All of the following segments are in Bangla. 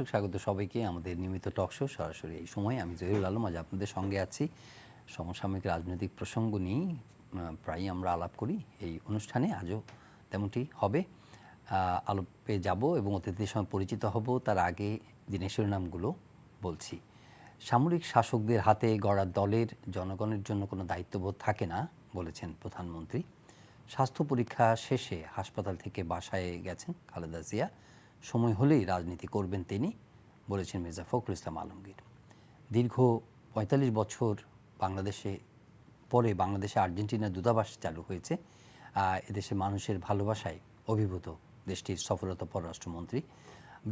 দর্শক, স্বাগত সবাইকে আমাদের নিয়মিত টক শো সরাসরি এই সময়। আমি জহিরুল আলম আজ আপনাদের সঙ্গে আছি। সমসাময়িক রাজনৈতিক প্রসঙ্গ নিয়ে প্রায়ই আমরা আলাপ করি এই অনুষ্ঠানে। আজও তেমনটি হবে। আলাপে যাব এবং অতিথিদের সঙ্গে পরিচিত হব। তার আগে দিনের শিরোনামগুলো বলছি। সামরিক শাসকদের হাতে গড়া দলের জনগণের জন্য কোনো দায়িত্ববোধ থাকে না বলেছেন প্রধানমন্ত্রী। স্বাস্থ্য পরীক্ষা শেষে হাসপাতাল থেকে বাসায় গেছেন খালেদা জিয়া। সময় হলেই রাজনীতি করবেন তিনি, বলেছেন মির্জা ফখরুল ইসলাম আলমগীর। দীর্ঘ ৪৫ বছর বাংলাদেশে আর্জেন্টিনার দূতাবাস চালু হয়েছে। এদেশে মানুষের ভালোবাসায় অভিভূত দেশটির সফলতা পররাষ্ট্রমন্ত্রী।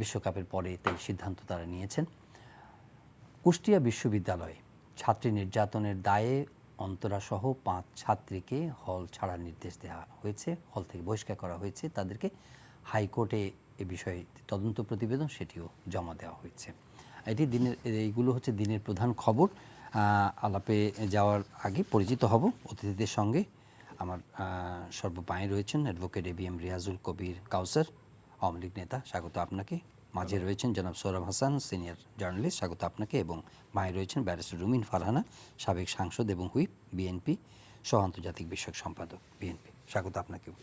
বিশ্বকাপের পরে তাই সিদ্ধান্ত তারা নিয়েছেন। কুষ্টিয়া বিশ্ববিদ্যালয়ে ছাত্রী নির্যাতনের দায়ে অন্তরাসহ ৫ ছাত্রীকে হল ছাড়ার নির্দেশ দেওয়া হয়েছে, হল থেকে বহিষ্কার করা হয়েছে তাদেরকে। হাইকোর্টে এ বিষয়ে তদন্ত প্রতিবেদন সেটিও জমা দেওয়া হয়েছে। এইগুলো হচ্ছে দিনের প্রধান খবর। আলাপে যাওয়ার আগে পরিচিত হব অতিথিদের সঙ্গে। আমার সর্বপায়ে রয়েছেন অ্যাডভোকেট ABM রিয়াজুল কবির কাউসার, আওয়ামী লীগ নেতা, স্বাগত আপনাকে। মাঝে রয়েছেন জনাব সোহরাব হাসান, সিনিয়র জার্নালিস্ট, স্বাগত আপনাকে। এবং বাঁয়ে রয়েছেন ব্যারিস্টার রুমিন ফারহানা, সাবেক সাংসদ এবং হুইপ বিএনপি সহ আন্তর্জাতিক বিষয়ক সম্পাদক বিএনপি, স্বাগত আপনাকেও।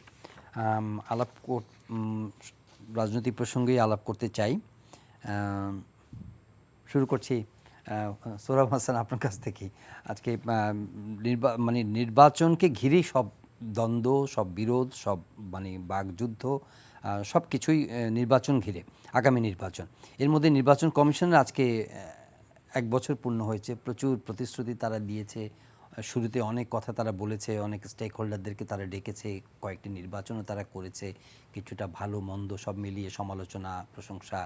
রাজনৈতিক প্রসঙ্গেই আলাপ করতে চাই। শুরু করছি সোহরাব হাসান আপনার কাছ থেকে। আজকে নির্বাচনকে ঘিরেই সব দ্বন্দ্ব, সব বিরোধ, সব বাকযুদ্ধ, সব কিছুই নির্বাচন ঘিরে, আগামী নির্বাচন। এর মধ্যে নির্বাচন কমিশনের আজকে 1 বছর পূর্ণ হয়েছে। প্রচুর প্রতিশ্রুতি তারা দিয়েছে, শুরুতে অনেক কথা তারা বলেছে, অনেক স্টেক হোল্ডারদেরকে তারা ডেকেছে, কয়েকটি নির্বাচনও তারা করেছে। কিছুটা ভালো মন্দ সব মিলিয়ে সমালোচনা, প্রশংসা,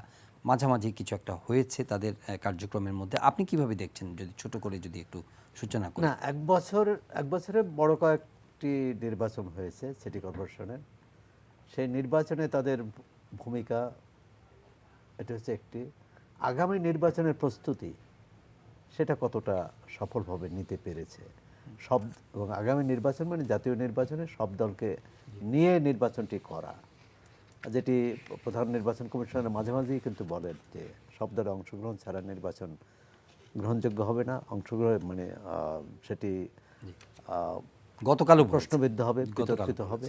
মাঝামাঝি কিছু একটা হয়েছে তাদের কার্যক্রমের মধ্যে। আপনি কিভাবে দেখছেন, যদি ছোট করে যদি একটু সূচনা করেন? না, 1 বছরে বড় কয়েকটি নির্বাচন হয়েছে সিটি কর্পোরেশনের। সেই নির্বাচনে তাদের ভূমিকা, এটা হচ্ছে একটি। আগামী নির্বাচনের প্রস্তুতি, সেটা কতটা সফলভাবে নিতে পেরেছে এবং আগামী নির্বাচন মানে জাতীয় নির্বাচনে সব দলকে নিয়ে নির্বাচনটি করা, যেটি প্রধান নির্বাচন কমিশনার মাঝে মাঝেই কিন্তু বলেন যে সব দলের অংশগ্রহণ ছাড়া নির্বাচন গ্রহণযোগ্য হবে না। অংশগ্রহণ সেটি গতকালও প্রশ্নবিদ্ধ হবে, বিতর্কিত হবে।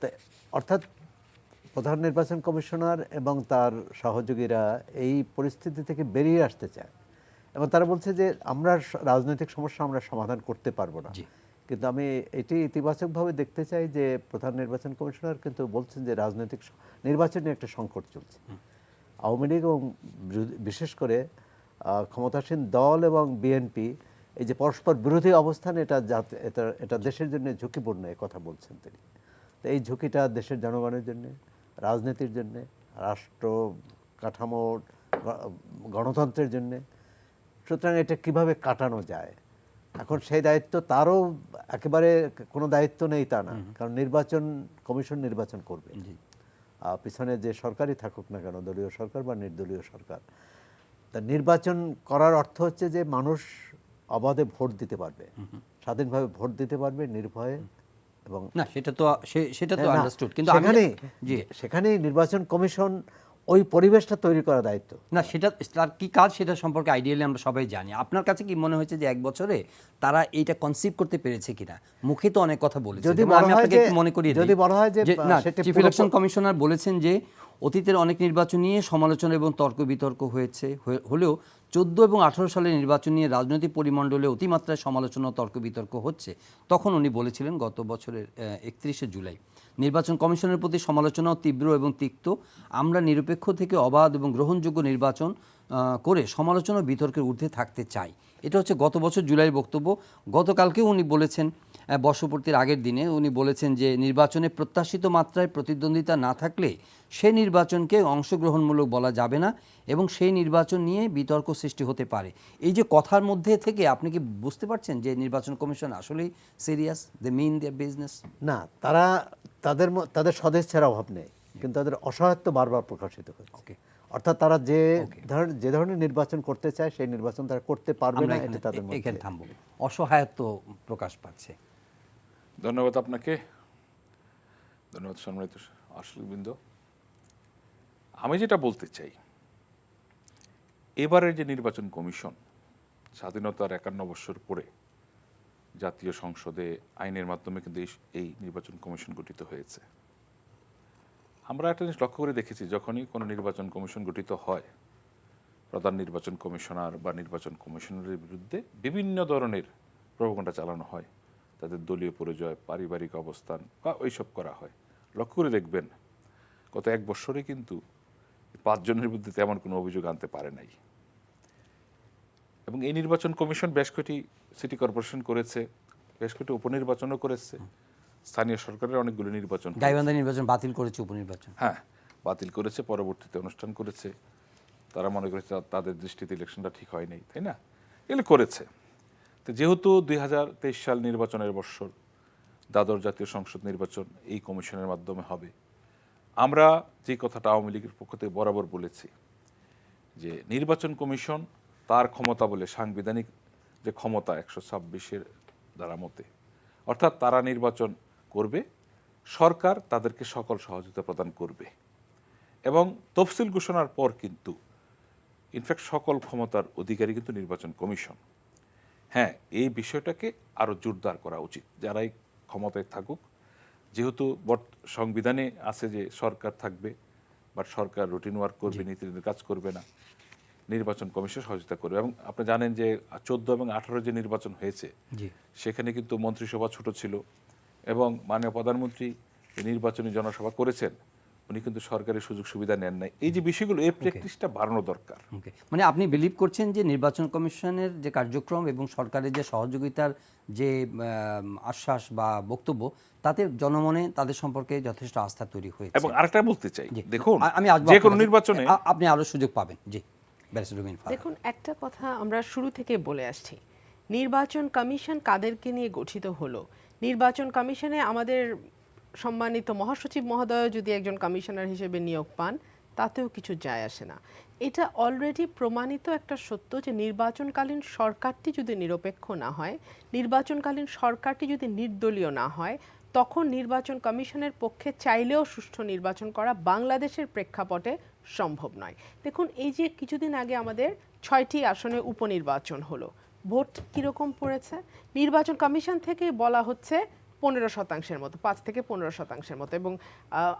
তাই অর্থাৎ প্রধান নির্বাচন কমিশনার এবং তার সহযোগীরা এই পরিস্থিতি থেকে বেরিয়ে আসতে চায় এবং তারা বলছে যে আমরা রাজনৈতিক সমস্যা আমরা সমাধান করতে পারবো না। কিন্তু আমি এটি ইতিবাচকভাবে দেখতে চাই যে প্রধান নির্বাচন কমিশনার কিন্তু বলছেন যে নির্বাচনে একটা সংকট চলছে। আওয়ামী লীগ এবং বিশেষ করে ক্ষমতাসীন দল এবং বিএনপি এই যে পরস্পর বিরোধী অবস্থান, এটা দেশের জন্য ঝুঁকিপূর্ণ, কথা বলছেন তিনি। তো এই ঝুঁকিটা দেশের জনগণের জন্য, রাজনীতির জন্য, রাষ্ট্র কাঠামো, গণতন্ত্রের জন্য। সুতরাং এটা কিভাবে কাটানো যায়, এখন সেই দায়িত্ব তারও একেবারে কোনো দায়িত্ব নেই তা না, কারণ নির্বাচন কমিশন নির্বাচন করবে। পিছনে যে সরকারই থাকুক না কেন, দলীয় সরকার বা নির্দলীয় সরকার, তা নির্বাচন করার অর্থ হচ্ছে যে মানুষ অবাধে ভোট দিতে পারবে, স্বাধীনভাবে ভোট দিতে পারবে, নির্ভয়ে। এবং না, সেটা তো আন্ডারস্টুড, কিন্তু সেখানেই নির্বাচন কমিশন ওই পরিবেশটা তৈরি করার দায়িত্ব। না, সেটা তার কি কাজ সেটা সম্পর্কে আইডিয়ালি আমরা সবাই জানি। আপনার কাছে কি মনে হয়েছে যে 1 বছরে তারা এইটা কনসিভ করতে পেরেছে কিনা? মুখে তো অনেক কথা বলেছে। যদি বলা হয় যে চিফ ইলেকশন কমিশনার বলেছেন যে অতীতের অনেক নির্বাচন নিয়ে সমালোচনা এবং তর্ক বিতর্ক হলেও 14 এবং 18 সালের নির্বাচন নিয়ে রাজনৈতিক পরিমণ্ডলে অতিমাত্রায় সমালোচনা, তর্ক বিতর্ক হচ্ছে। তখন উনি বলেছিলেন গত বছরের 31শে জুলাই, নির্বাচন কমিশনের প্রতি সমালোচনাও তীব্র এবং তিক্ত। আমরা নিরপেক্ষ থেকে অবাধ এবং গ্রহণযোগ্য নির্বাচন করে সমালোচনা বিতর্কের ঊর্ধ্বে থাকতে চাই। এটা হচ্ছে গত বছর জুলাইয়ের বক্তব্য। গতকালকেও উনি বলেছেন, বর্ষপূর্তির আগের দিনে উনি বলেছেন যে নির্বাচনে প্রত্যাশিত মাত্রায় প্রতিদ্বন্দ্বিতা না থাকলে সেই নির্বাচনকে অংশগ্রহণমূলক বলা যাবে না এবং সেই নির্বাচন নিয়ে বিতর্ক সৃষ্টি হতে পারে। এই যে কথার মধ্যে থেকে আপনি কি বুঝতে পারছেন যে নির্বাচন কমিশন আসলেই সিরিয়াস, দে মিন দেয়ার বিজনেস? না, তাদের সদিচ্ছার অভাব নেই, কিন্তু তাদের অসহায়ত্ব বারবার প্রকাশিত হচ্ছে। অর্থাৎ তারা যে ধরনের নির্বাচন করতে চায় সেই নির্বাচন তারা করতে পারবে না, এটা তাদের মধ্যে। এখানে থামবো, অসহায়ত্ব প্রকাশ পাচ্ছে। ধন্যবাদ আপনাকে, ধন্যবাদ সম্মানিত দর্শকবৃন্দ। আমি যেটা বলতে চাই, এবারের যে নির্বাচন কমিশন স্বাধীনতার 51 বছর পরে জাতীয় সংসদে আইনের মাধ্যমে কিন্তু এই নির্বাচন কমিশন গঠিত হয়েছে। আমরা একটা জিনিস লক্ষ্য করে দেখেছি, যখনই কোনো নির্বাচন কমিশন গঠিত হয়, প্রধান নির্বাচন কমিশনার বা নির্বাচন কমিশনারের বিরুদ্ধে বিভিন্ন ধরনের প্রোপাগান্ডা চালানো হয়, তাদের দলীয় পরিচয়, পারিবারিক অবস্থান বা ওইসব করা হয়। লক্ষ্য করে দেখবেন গত 1 বছরে কিন্তু 5 জনের বিরুদ্ধে তেমন কোনো অভিযোগ আনতে পারে নাই। এবং এই নির্বাচন কমিশন বেশ কয়েকটি সিটি কর্পোরেশন করেছে, বেশ কয়েকটি উপনির্বাচনও করেছে, স্থানীয় সরকারের অনেকগুলো নির্বাচন, গাইবান্ধা নির্বাচন বাতিল করেছে, উপনির্বাচন হ্যাঁ বাতিল করেছে, পরবর্তীতে অনুষ্ঠান করেছে। তারা মনে করেছে তাদের দৃষ্টিতে ইলেকশনটা ঠিক হয় নাই, তাই না? এগুলো করেছে। তো যেহেতু 2023 সাল নির্বাচনের বৎসর, দ্বাদশ জাতীয় সংসদ নির্বাচন এই কমিশনের মাধ্যমে হবে, আমরা যে কথাটা আওয়ামী লীগের পক্ষ থেকে বরাবর বলেছি যে নির্বাচন কমিশন তার ক্ষমতা বলে সাংবিধানিক যে ক্ষমতা 126-এর ধারা মতে, অর্থাৎ তারা নির্বাচন করবে, সরকার তাদেরকে সকল সহযোগিতা প্রদান করবে এবং তফসিল ঘোষণার পর কিন্তু ইনফ্যাক্ট সকল ক্ষমতার অধিকারী কিন্তু নির্বাচন কমিশন। হ্যাঁ, এই বিষয়টাকে আরও জোরদার করা উচিত, যারাই ক্ষমতায় থাকুক, যেহেতু সংবিধানে আছে যে সরকার থাকবে, বাট সরকার রুটিন ওয়ার্ক করবে, নীতির কাজ করবে না, নির্বাচন কমিশন সহযোগিতা করবে। এবং আপনি জানেন যে 14 এবং 18 যে নির্বাচন হয়েছে সেখানে কিন্তু মন্ত্রিসভা ছোট ছিল এবং মাননীয় প্রধানমন্ত্রী নির্বাচনী জনসভা করেছেন, উনি কিন্তু সরকারি সুযোগ সুবিধা নেন নাই। এই যে বিষয়গুলো, এই প্র্যাকটিসটা বাড়ানো দরকার। মানে আপনি বিলিভ করছেন যে নির্বাচন কমিশনের যে কার্যক্রম এবং সরকারের যে সহযোগিতার যে আশ্বাস বা বক্তব্য, তাতে জনমনে তাদের সম্পর্কে যথেষ্ট আস্থা তৈরি হয়েছে। এবং আরেকটা বলতে চাই, দেখুন আমি যে কোনো নির্বাচনে আপনি আরো সুযোগ পাবেন। জি, দেখুন, একটা কথা আমরা শুরু থেকে বলে আসছি, নির্বাচন কমিশন কাদেরকে নিয়ে গঠিত হলো? নির্বাচন কমিশনে আমাদের সম্মানিত মহাসচিব মহোদয় যদি একজন কমিশনার হিসেবে নিয়োগ পান, তাতেও কিছু যায় আসে না। এটা অলরেডি প্রমাণিত একটা সত্য যে নির্বাচনকালীন সরকারটি যদি নিরপেক্ষ না হয়, নির্বাচনকালীন সরকারটি যদি নির্দলীয় না হয়, তখন নির্বাচন কমিশনের পক্ষে চাইলেও সুষ্ঠু নির্বাচন করা বাংলাদেশের প্রেক্ষাপটে সম্ভব নয়। দেখুন, এই যে কিছুদিন আগে আমাদের 6টি আসনে উপনির্বাচন হলো, ভোট কীরকম পড়েছে? নির্বাচন কমিশন থেকে বলা হচ্ছে 15% মতো, 5 থেকে 15% মতো। এবং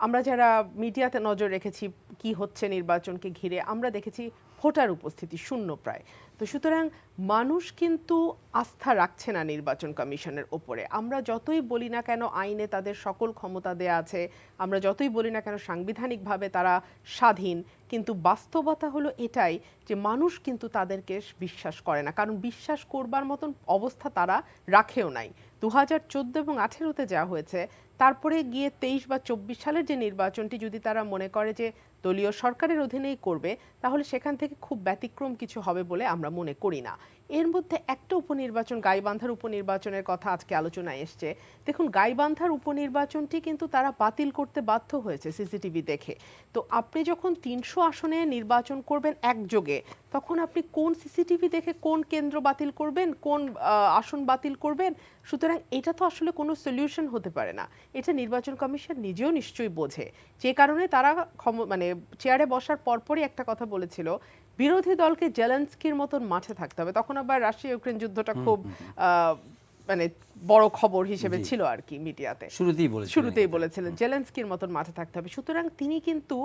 আমরা যারা মিডিয়াতে নজর রেখেছি কি হচ্ছে নির্বাচনকে ঘিরে, আমরা দেখেছি ভোটার উপস্থিতি শূন্য প্রায়। তো সুতরাং মানুষ কিন্তু আস্থা রাখছে না নির্বাচন কমিশনের ওপরে। আমরা যতই বলি না কেন আইনে তাদের সকল ক্ষমতা দেয়া আছে, আমরা যতই বলি না কেন সাংবিধানিকভাবে তারা স্বাধীন, কিন্তু বাস্তবতা হলো এটাই যে মানুষ কিন্তু তাদেরকে বিশ্বাস করে না, কারণ বিশ্বাস করবার মতন অবস্থা তারা রাখেও নাই। 2014 এবং 18-তে যা হয়েছে, তারপরে গিয়ে 23 বা 24 সালের যে নির্বাচনটি যদি তারা মনে করে যে দলীয় সরকারের অধীনেই করবে, তাহলে সেখান থেকে খুব ব্যতিক্রম কিছু হবে বলে আমরা মনে করি না। এর মধ্যে একটা উপনির্বাচন, গাইবান্ধার উপনির্বাচনের কথা আজকে আলোচনায় এসছে। দেখুন, গাইবান্ধার উপনির্বাচনটি কিন্তু তারা বাতিল করতে বাধ্য হয়েছে সিসিটিভি দেখে। তো আপনি যখন 300 আসনে নির্বাচন করবেন একযোগে, তখন আপনি কোন সিসিটিভি দেখে কোন কেন্দ্র বাতিল করবেন, কোন আসন বাতিল করবেন? সুতরাং এটা তো আসলে কোনো সলিউশন হতে পারে না। এটা নির্বাচন কমিশন নিজেও নিশ্চয়ই বোঝে, যে কারণে তারা মানে চেয়ারে বসার পরপরই একটা কথা বলেছিল, বিরোধী দলকে জেলেনস্কির মতন মাঠে থাকতে হবে। তখন আবার রাশিয়া ইউক্রেন যুদ্ধটা খুব মানে বড় খবর হিসেবে ছিল আর কি মিডিয়াতে। শুরুতেই বলেছিলেন জেলেনস্কির মতন মাঠে থাকতে হবে। সুতরাং তিনি কিন্তু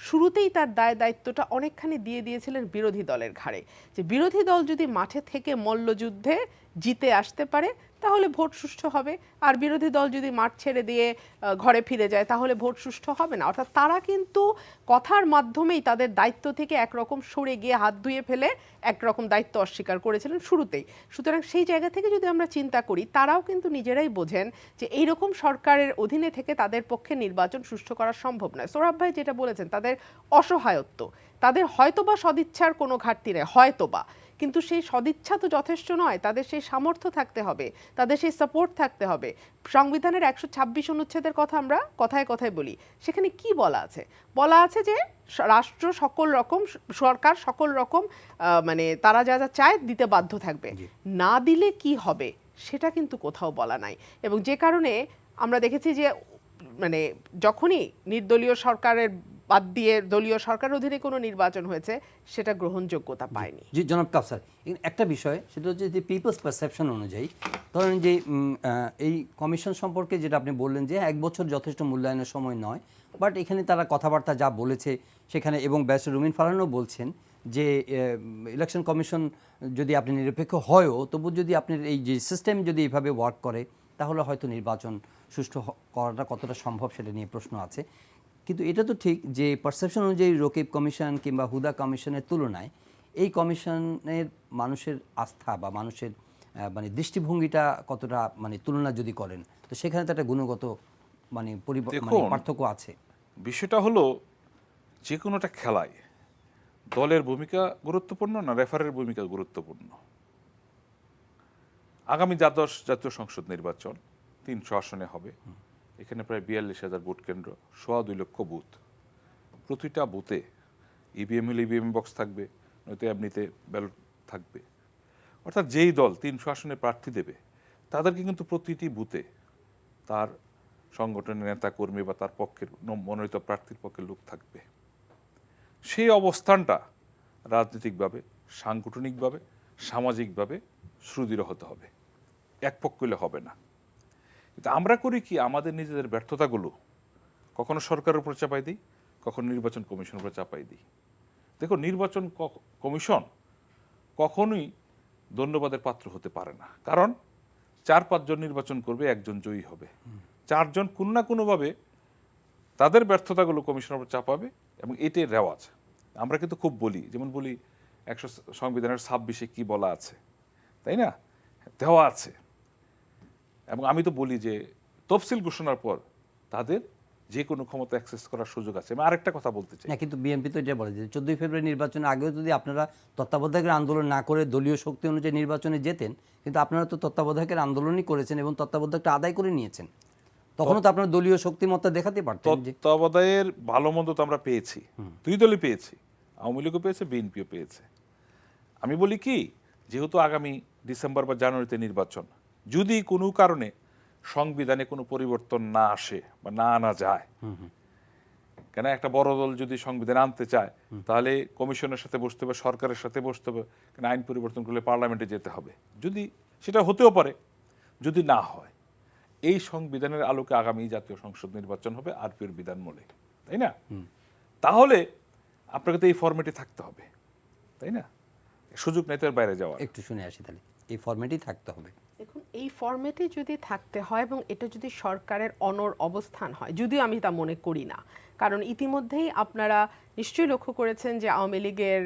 শুরুতেই তার দায়িত্বটা অনেকখানি দিয়ে দিয়েছিলেন বিরোধী দলের ঘাড়ে, যে বিরোধী দল যদি মাঠে থেকে মল্লযুদ্ধে জিতে আসতে পারে তাহলে ভোট সুষ্ঠু হবে, আর বিরোধী দল যদি মাঠ ছেড়ে দিয়ে ঘরে ফিরে যায় তাহলে ভোট সুষ্ঠু হবে না। অর্থাৎ তারা কিন্তু কথার মাধ্যমেই তাদের দায়িত্ব থেকে একরকম সরে গিয়ে হাত ধুয়ে ফেলে একরকম দায়িত্ব অস্বীকার করেছিলেন শুরুতেই। সুতরাং সেই জায়গা থেকে যদি আমরা চিন্তা করি, তারাও কিন্তু নিজেরাই বোঝেন যে এইরকম সরকারের অধীনে থেকে তাদের পক্ষে নির্বাচন সুষ্ঠু করা সম্ভব নয়। সোহরাব ভাই যেটা বলেছেন, তাদের অসহায়ত্ব, তাদের হয়তোবা সদিচ্ছার কোনো ঘাটতি নেই, হয়তোবা, কিন্তু সেই সদিচ্ছা তো যথেষ্ট নয়, তাদের সেই সামর্থ্য থাকতে হবে, তাদের সেই সাপোর্ট থাকতে হবে। সংবিধানের 126 অনুচ্ছেদের কথা আমরা কথায় কথায় বলি, সেখানে কি বলা আছে? বলা আছে যে রাষ্ট্র সকল রকম, সরকার সকল রকম মানে তারা যা যা চায় দিতে বাধ্য থাকবে, না দিলে কি হবে সেটা কিন্তু কোথাও বলা নাই। এবং যে কারণে আমরা দেখেছি যে মানে যখনই নির্দলীয় সরকারের বাদ দিয়ে দলীয় সরকার অধীনে কোনো নির্বাচন হয়েছে সেটা গ্রহণযোগ্যতা পায়নি। জি জনাব কাউসার, একটা বিষয় সেটা হচ্ছে যে পিপলস পারসেপশন অনুযায়ী ধরেন যে এই কমিশন সম্পর্কে যেটা আপনি বললেন যে 1 বছর যথেষ্ট মূল্যায়নের সময় নয়, বাট এখানে তারা কথাবার্তা যা বলেছে সেখানে, এবং ব্যারিস্টার রুমিন ফারহানও বলছেন যে ইলেকশন কমিশন যদি আপনি নিরপেক্ষ হয়ও তবু যদি আপনার এই যে সিস্টেম যদি এইভাবে ওয়ার্ক করে তাহলে হয়তো নির্বাচন সুষ্ঠু করাটা কতটা সম্ভব সেটা নিয়ে প্রশ্ন আছে। কিন্তু এটা তো ঠিক যে পারসেপশন অনুযায়ী রকিব কমিশন কিংবা হুদা কমিশনের তুলনায় এই কমিশনের মানুষের আস্থা বা মানুষের মানে দৃষ্টিভঙ্গিটা কতটা মানে তুলনা যদি করেন তো সেখানে তো একটা গুণগত মানে দেখুন, পার্থক্য আছে। বিষয়টা হলো যে কোনো একটা খেলায় দলের ভূমিকা গুরুত্বপূর্ণ না রেফারের ভূমিকা গুরুত্বপূর্ণ। আগামী দ্বাদশ জাতীয় সংসদ নির্বাচন 300 আসনে হবে। এখানে প্রায় 42,000 ভোট কেন্দ্র, 2.25 লক্ষ বুথ। প্রতিটা বুথে ইভিএম হলে ইভিএম বক্স থাকবে, নয়তো এমনিতে ব্যালট থাকবে। অর্থাৎ যেই দল 300 আসনে প্রার্থী দেবে তাদেরকে কিন্তু প্রতিটি বুথে তার সংগঠনের নেতা কর্মী বা তার পক্ষের মনোনীত প্রার্থীর পক্ষে লোক থাকবে। সেই অবস্থানটা রাজনৈতিকভাবে, সাংগঠনিকভাবে, সামাজিকভাবে সুদৃঢ় হতে হবে, এক পক্ষ হলে হবে না। কিন্তু আমরা করি কি, আমাদের নিজেদের ব্যর্থতাগুলো কখনো সরকারের উপর চাপাই দিই, কখনো নির্বাচন কমিশনের উপর চাপাই দিই। দেখো, নির্বাচন কমিশন কখনোই ধন্যবাদের পাত্র হতে পারে না, কারণ 4-5 জন নির্বাচন করবে, একজন জয়ী হবে, 4 জন কোনো না কোনোভাবে তাদের ব্যর্থতাগুলো কমিশনের উপর চাপাবে, এবং এটাই রেওয়াজ। আমরা কিন্তু খুব বলি, যেমন বলি 100 সংবিধানের 26-এ কি বলা আছে, তাই না, দেওয়া আছে। এবং আমি তো বলি যে তফসিল ঘোষণার পর তাদের যে কোনো ক্ষমতা অ্যাক্সেস করার সুযোগ আছে। আমি আরেকটা কথা বলতে চাই, না কিন্তু বিএনপি তো এটা বলে যে 14 ফেব্রুয়ারি নির্বাচনের আগেও যদি আপনারা তত্ত্বাবধায়কের আন্দোলন না করে দলীয় শক্তি অনুযায়ী নির্বাচনে যেতেন, কিন্তু আপনারা তো তত্ত্বাবধায়কের আন্দোলনই করেছেন এবং তত্ত্বাবধায়কটা আদায় করে নিয়েছেন, তখনও তো আপনারা দলীয় শক্তিমত্তা দেখাতে পারতেন। যে তত্ত্বাবধায়ের ভালো মন্দ তো আমরা পেয়েছি, 2 দলই পেয়েছি, আওয়ামী লীগও পেয়েছে, বিএনপিও পেয়েছে। আমি বলি কি, যেহেতু আগামী ডিসেম্বর বা জানুয়ারিতে নির্বাচন, যদি কোনো কারণে সংবিধানে কোনো পরিবর্তন না আসে বা না আনা যায়, কেন একটা বড় দল যদি সংবিধান আনতে চায় তাহলে কমিশনের সাথে বসতে হবে, সরকারের সাথে বসতে হবে, কেন আইন পরিবর্তন করলে পার্লামেন্টে যেতে হবে। যদি সেটা হতেও পারে, যদি না হয়, এই সংবিধানের আলোকে আগামী জাতীয় সংসদ নির্বাচন হবে আরপিওর বিধান মূলে, তাই না? তাহলে আপনাকে তো এই ফরম্যাটে থাকতে হবে, তাই না? সুযোগ নেই তার বাইরে যাওয়া। একটু শুনে আসি তাহলে, এই ফরম্যাটেই থাকতে হবে। দেখুন, এই ফরম্যাটে যদি থাকতে হয় এবং এটা যদি সরকারের অনড় অবস্থান হয়, যদিও আমি তা মনে করি না, কারণ ইতিমধ্যেই আপনারা নিশ্চয়ই লক্ষ্য করেছেন যে আওয়ামী লীগের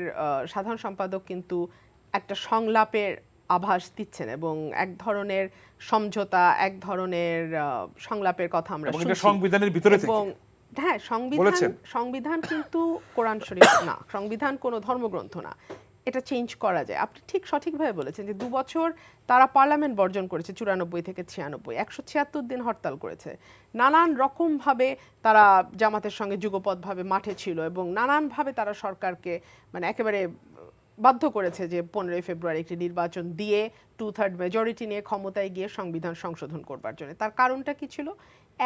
সাধারণ সম্পাদক কিন্তু একটা সংলাপের আভাস দিচ্ছেন এবং এক ধরনের সমঝোতা, এক ধরনের সংলাপের কথা আমরা এবং এটা শুনছি সংবিধানের ভিতরে থেকে। এবং হ্যাঁ, বলেছেন। সংবিধান কিন্তু কোরআন শরীফ না, সংবিধান কোনো ধর্মগ্রন্থ না, এটা চেঞ্জ করা যায়। আপনি ঠিক সঠিকভাবে বলেছেন যে 2 বছর তারা পার্লামেন্ট বর্জন করেছে, 94 থেকে 96, 176 দিন হরতাল করেছে, নানান রকমভাবে তারা জামাতের সঙ্গে যুগপথভাবে মাঠে ছিল এবং নানানভাবে তারা সরকারকে মানে একেবারে বাধ্য করেছে যে 15 ফেব্রুয়ারি একটি নির্বাচন দিয়ে 2/3 মেজরিটি নিয়ে ক্ষমতায় গিয়ে সংবিধান সংশোধন করবার জন্য। তার কারণটা কি ছিল?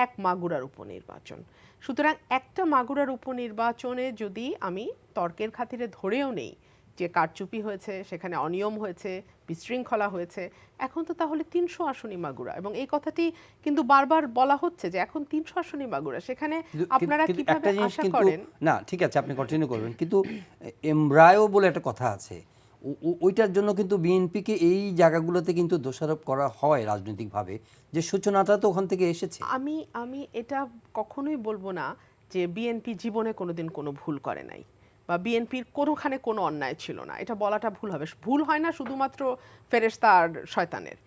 এক মাগুরার উপনির্বাচন। সুতরাং একটা মাগুরার উপনির্বাচনে যদি আমি তর্কের খাতিরে ধরেও নেই যে কারচুপি হয়েছে, সেখানে অনিয়ম হয়েছে, বিশৃঙ্খলা হয়েছে, এখন তো তাহলে 300 আসনই মাগুরা, এবং এই কথাটি কিন্তু বারবার বলা হচ্ছে যে এখন 300 আসনই মাগুরা। সেখানে আপনারা কিভাবে আশা করেন? না ঠিক আছে, আপনি কন্টিনিউ করবেন, কিন্তু এমব্রায়ো বলে একটা কথা আছে, ওইটার জন্য কিন্তু বিএনপিকে এই জায়গাগুলোতে কিন্তু দোষারোপ করা হয় রাজনৈতিকভাবে, যে সূচনাটা তো ওখান থেকে এসেছে। আমি এটা কখনোই বলবো না যে বিএনপি জীবনে কোনোদিন কোনো ভুল করে নাই বা বিএনপির কোনোখানে কোনো অন্যায় ছিল না, এটা বলাটা ভুল হবে। ভুল হয় না শুধুমাত্র ফেরেশতা আর শয়তানের,